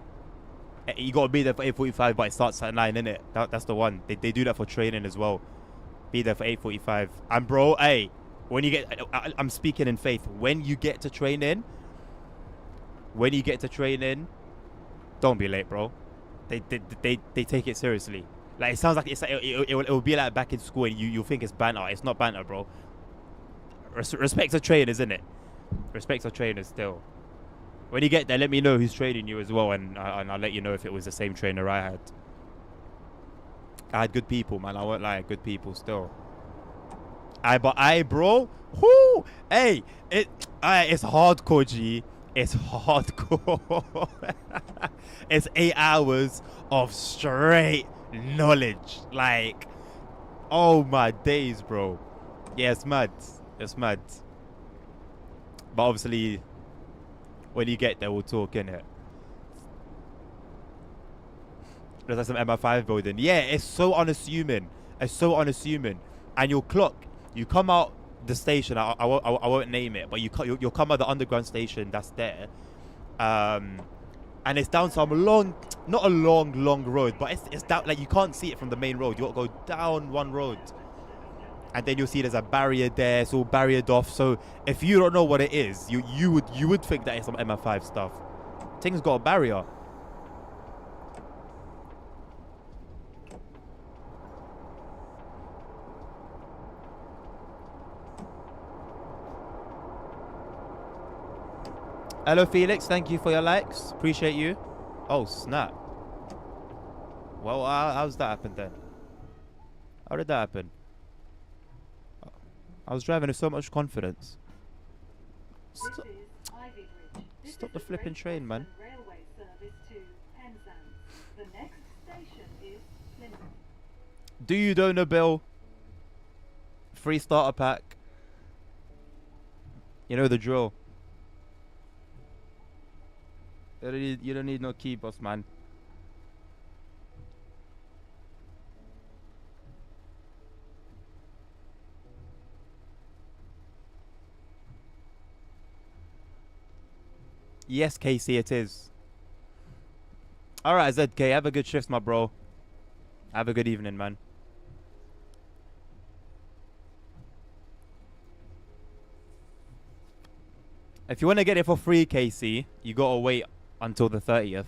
You gotta be there for 8:45, but it starts at 9, innit? That's the one. They do that for training as well. Be there for 8:45. And bro, hey, when you get, I'm speaking in faith. When you get to training, don't be late, bro. They take it seriously. Like, it sounds like it will be like back in school and you think it's banter. It's not banter, bro. Respect to trainers, isn't it? Respect to trainers still. When you get there, let me know who's training you as well, and I'll let you know if it was the same trainer I had. I had good people, man. I won't lie, good people still. Bro, whoo, hey, it's hardcore, G. It's hardcore. It's 8 hours of straight knowledge. Like, oh my days, bro. Yeah, it's mad. It's mad. But obviously, when you get there, we'll talk, innit? There's like some MI5 building. Yeah, it's so unassuming. And you'll clock. You come out the station. I won't name it, but you'll come out the underground station that's there. And it's down some long, not a long road, but it's down, like, you can't see it from the main road. You got to go down one road. And then you'll see there's a barrier there. It's all barriered off. So if you don't know what it is, you would think that it's some MI5 stuff. Thing's got a barrier. Hello, Felix. Thank you for your likes. Appreciate you. Oh, snap. Well, how's that happen then? How did that happen? I was driving with so much confidence. Stop, stop the flipping train, man. Railway service to Penzance. The next station is Plymouth. Do you donor bill? Free starter pack. You know the drill. You don't need no key, boss, man. Yes, Casey, it is. Alright, ZK, have a good shift, my bro. Have a good evening, man. If you want to get it for free, Casey, you gotta wait until the 30th.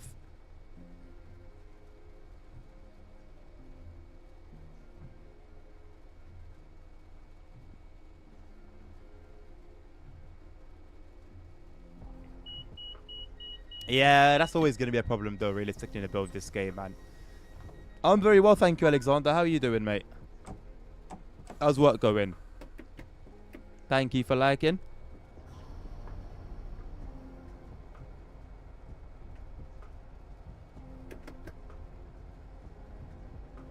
Yeah, that's always going to be a problem, though, realistically, to build this game, man. I'm very well, thank you, Alexander. How are you doing, mate? How's work going? Thank you for liking.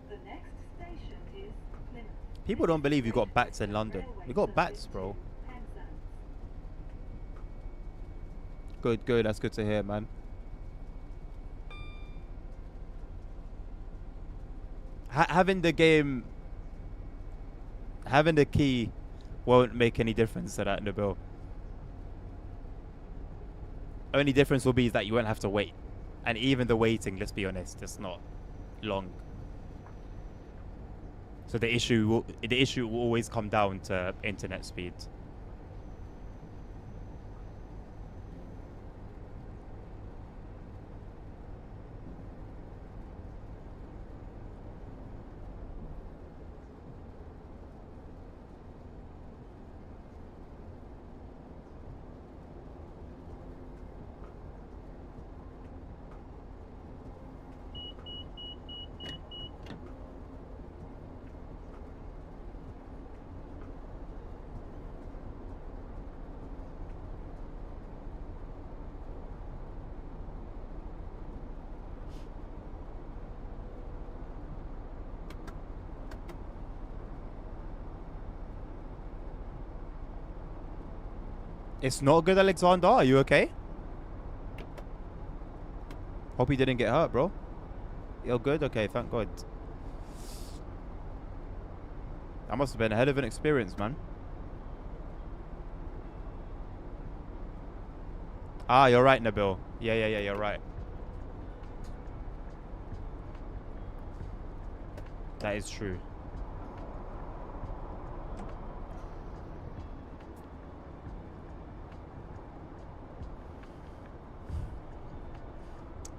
The next station is Plymouth. People don't believe you've got bats in London. We got bats, bro. Good, good. That's good to hear, man. Having the key won't make any difference to that in the bill. Only difference will be that you won't have to wait. And even the waiting, let's be honest, it's not long. So the issue will always come down to internet speed. It's not good, Alexander. Are you okay? Hope you didn't get hurt, bro. You're good? Okay, thank God. That must have been a hell of an experience, man. Ah, you're right, Nabil. Yeah, you're right. That is true.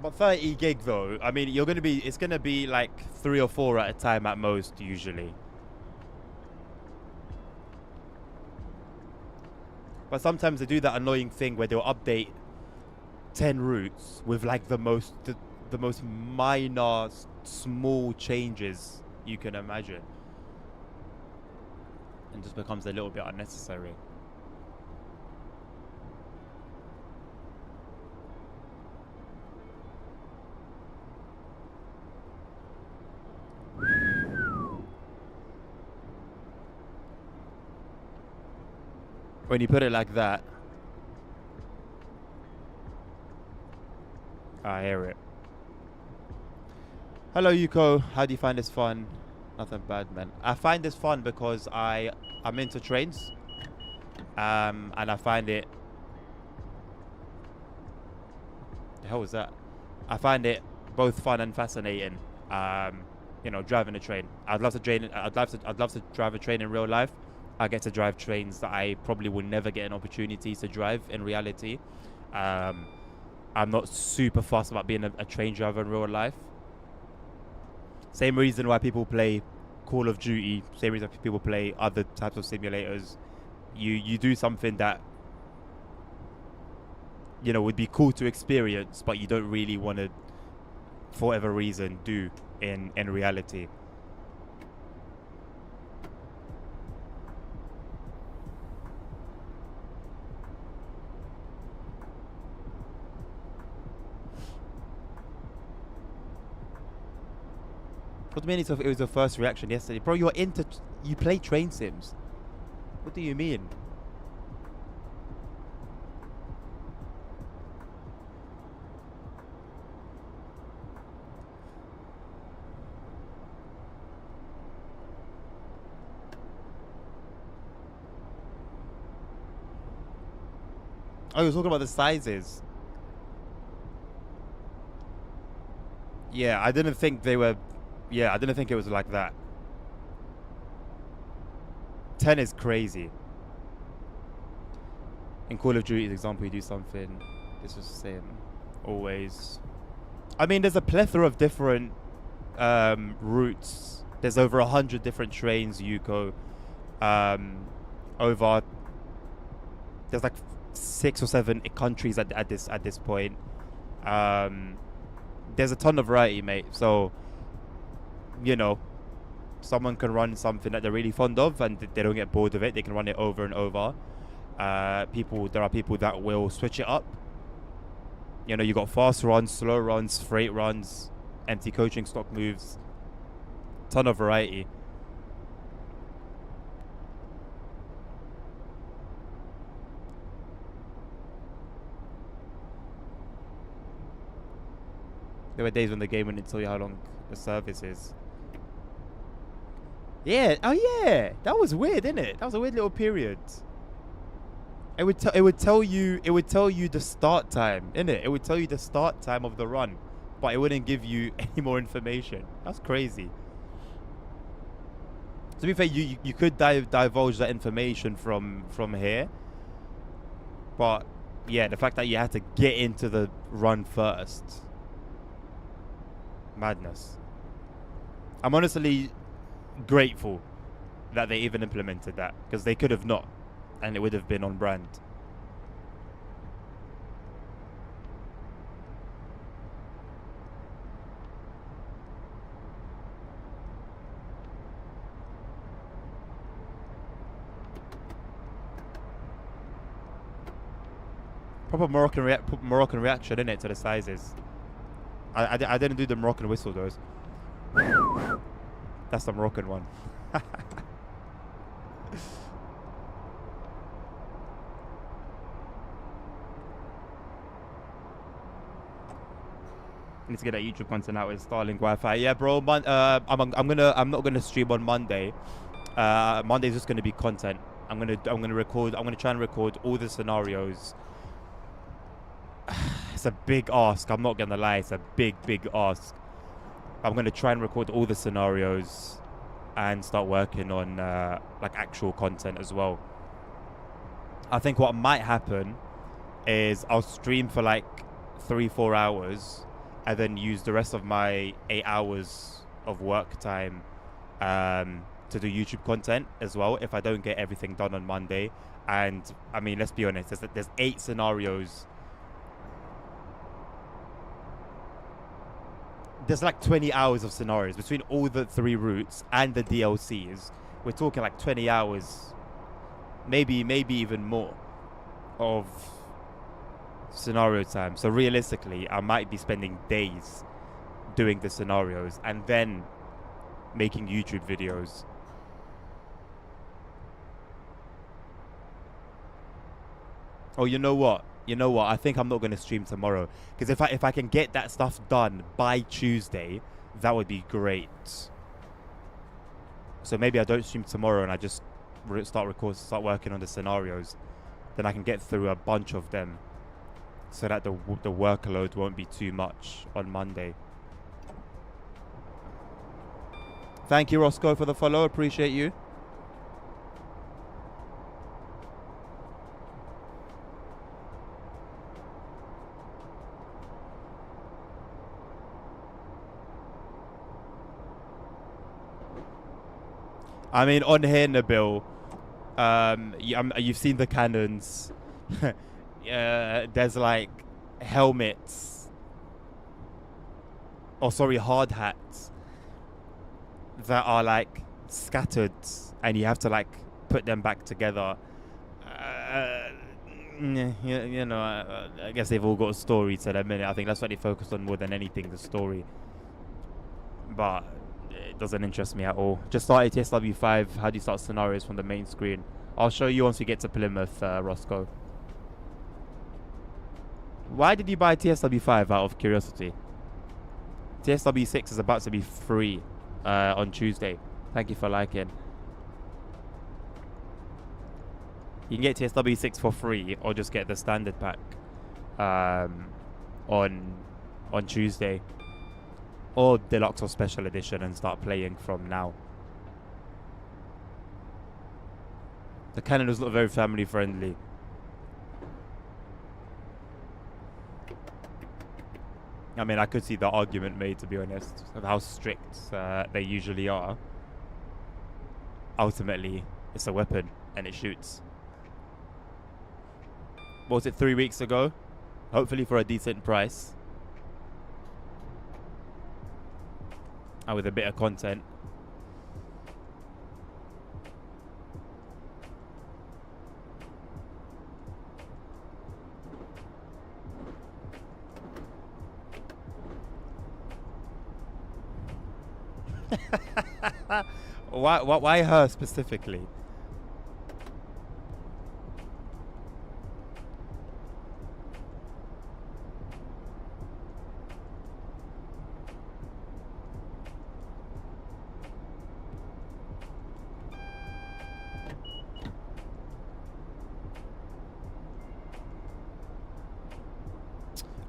But 30 gig though, I mean, it's gonna be like 3 or 4 at a time at most, usually. But sometimes they do that annoying thing where they'll update 10 routes with like the most minor, small changes you can imagine. And just becomes a little bit unnecessary. When you put it like that, I hear it. Hello, Yuko. How do you find this fun? Nothing bad, man. I find this fun because I'm into trains, and I find it. The hell was that? I find it both fun and fascinating. You know, driving a train. I'd love to drive a train in real life. I get to drive trains that I probably will never get an opportunity to drive in reality. I'm not super fussed about being a train driver in real life. Same reason why people play Call of Duty. Same reason people play other types of simulators. You do something that, you know, would be cool to experience, but you don't really want to, for whatever reason, do in reality. What do you mean it was your first reaction yesterday? Bro, you play train sims. What do you mean? Oh, you're talking about the sizes. Yeah, I didn't think they were... Yeah, I didn't think it was like that. 10 is crazy. In Call of Duty's example, you do something. This was the same. Always. I mean, there's a plethora of different routes. There's over 100 different trains, Yuko. Over... There's like 6 or 7 countries at this point. There's a ton of variety, mate. So... You know, someone can run something that they're really fond of and they don't get bored of it. They can run it over and over. There are people that will switch it up. You know, you got fast runs, slow runs, freight runs, empty coaching stock moves. Ton of variety. There were days when the game wouldn't tell you how long the service is. Yeah, oh yeah, that was weird, didn't it? That was a weird little period. It would tell you the start time, innit? It would tell you the start time of the run, but it wouldn't give you any more information. That's crazy. To be fair, you could divulge that information from here, but yeah, the fact that you had to get into the run first, madness. I'm honestly grateful that they even implemented that, because they could have not, and it would have been on brand. Proper Moroccan reaction, innit, to the sizes. I didn't do the Moroccan whistle, though. That's the Moroccan one. Need to get that YouTube content out with Starlink Wi-Fi. Yeah, bro. I'm not gonna stream on Monday. Monday's just gonna be content. I'm gonna record. I'm gonna try and record all the scenarios. It's a big ask. I'm not gonna lie. It's a big ask. I'm gonna try and record all the scenarios and start working on like actual content as well. I think what might happen is I'll stream for like 3-4 hours and then use the rest of my 8 hours of work time to do YouTube content as well if I don't get everything done on Monday. And I mean, let's be honest, there's 8 scenarios. There's like 20 hours of scenarios between all the 3 routes and the DLCs. We're talking like 20 hours, maybe even more of scenario time. So realistically, I might be spending days doing the scenarios and then making YouTube videos. Oh, you know what? I think I'm not going to stream tomorrow, because if I can get that stuff done by Tuesday, that would be great. So maybe I don't stream tomorrow and I just start working on the scenarios. Then I can get through a bunch of them, so that the workload won't be too much on Monday. Thank you, Roscoe, for the follow. Appreciate you. I mean, on here, Nabil, you've seen the cannons. There's like helmets, hard hats that are like scattered, and you have to like put them back together. I guess they've all got a story to them, innit? I think that's what they focus on more than anything, the story. But it doesn't interest me at all. Just started TSW 5. How do you start scenarios from the main screen? I'll show you once we get to Plymouth, Roscoe. Why did you buy TSW 5 out of curiosity? TSW 6 is about to be free on Tuesday. Thank you for liking. You can get TSW 6 for free, or just get the standard pack on Tuesday, or deluxe or special edition, and start playing from now. The cannon does look very family friendly. I mean, I could see the argument made, to be honest, of how strict they usually are. Ultimately, it's a weapon and it shoots. What was it, 3 weeks ago? Hopefully for a decent price. And with a bit of content. Why her specifically?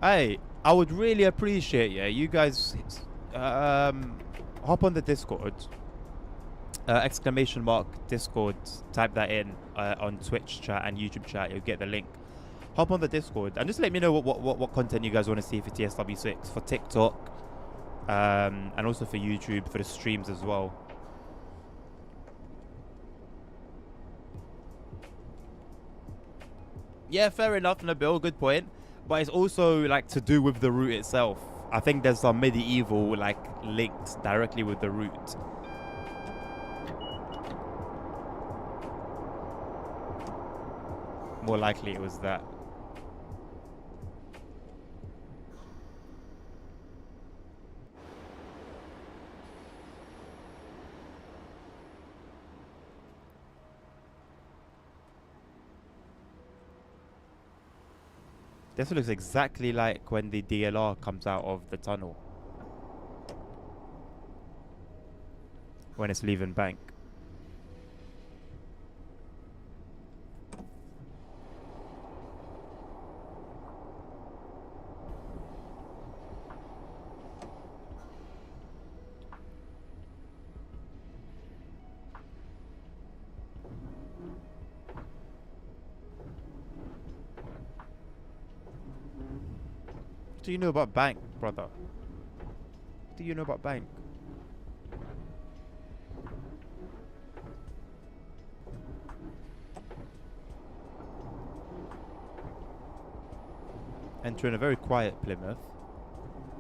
Hey, I would really appreciate you guys hop on the Discord, ! Discord, type that in on Twitch chat and YouTube chat, you'll get the link. Hop on the Discord and just let me know what content you guys want to see for TSW6, for TikTok, and also for YouTube, for the streams as well. Yeah, fair enough, Nabil, good point. But it's also like to do with the route itself. I think there's some medieval like linked directly with the route. More likely it was that. This looks exactly like when the DLR comes out of the tunnel. When it's leaving bank. What do you know about bank, brother? What do you know about bank? Entering a very quiet Plymouth.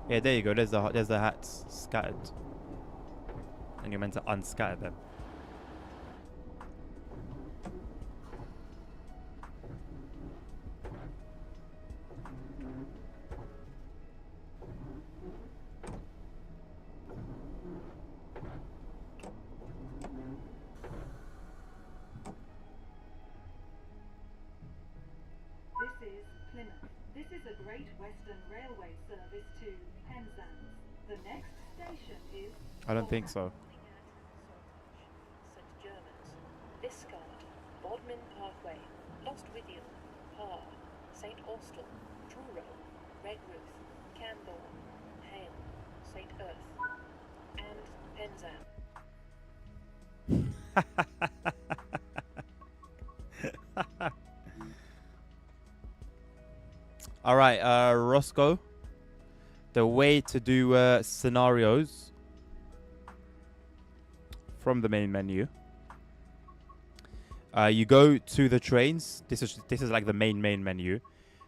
Yeah, there you go. There's the hats scattered, and you're meant to unscatter them. This is Plymouth. This is a Great Western Railway service to Penzance. The next station is I don't think so. St. Germans, Viscard, Bodmin Parkway, Lostwithiel, Parr, St. Austell, Truro, Redruth, Camborne, Hale, St. Earth, and Penzance. All right, Roscoe. The way to do scenarios from the main menu. You go to the trains. This is like the main menu.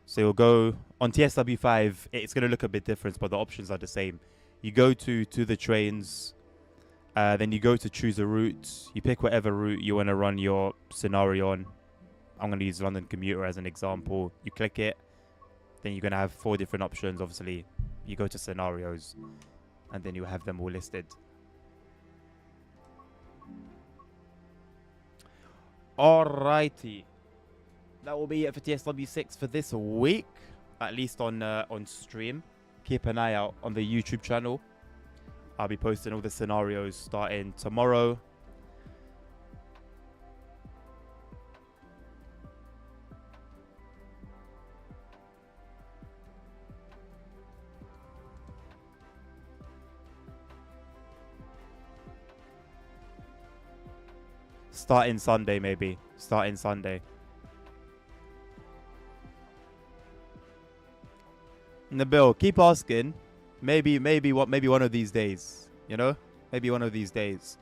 So you'll go on TSW5. It's gonna look a bit different, but the options are the same. You go to the trains. Then you go to choose a route. You pick whatever route you want to run your scenario on. I'm going to use London Commuter as an example. You click it. Then you're going to have 4 different options. Obviously, you go to scenarios. And then you have them all listed. Alrighty. That will be it for TSW6 for this week. At least on stream. Keep an eye out on the YouTube channel. I'll be posting all the scenarios starting tomorrow. Starting Sunday, maybe. Starting Sunday. Nabil, keep asking. Maybe one of these days, you know? Maybe one of these days.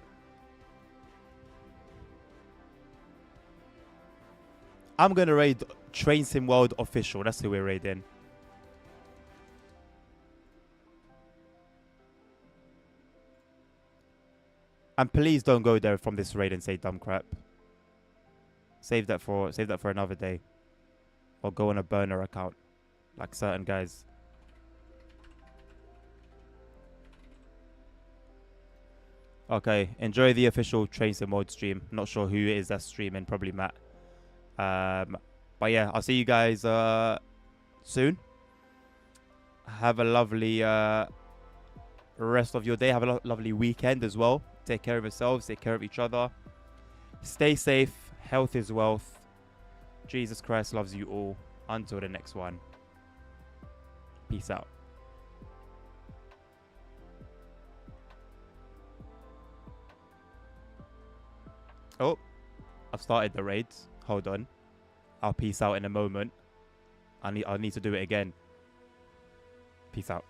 I'm going to raid Train Sim World Official. That's who we're raiding. And please don't go there from this raid and say dumb crap. Save that for another day. Or go on a burner account. Like certain guys. Okay, enjoy the official Train Sim World stream. Not sure who it is that's streaming, probably Matt. But yeah, I'll see you guys soon. Have a lovely rest of your day. Have a lovely weekend as well. Take care of yourselves, take care of each other. Stay safe. Health is wealth. Jesus Christ loves you all. Until the next one. Peace out. Oh, I've started the raids. Hold on. I'll peace out in a moment. I need to do it again. Peace out.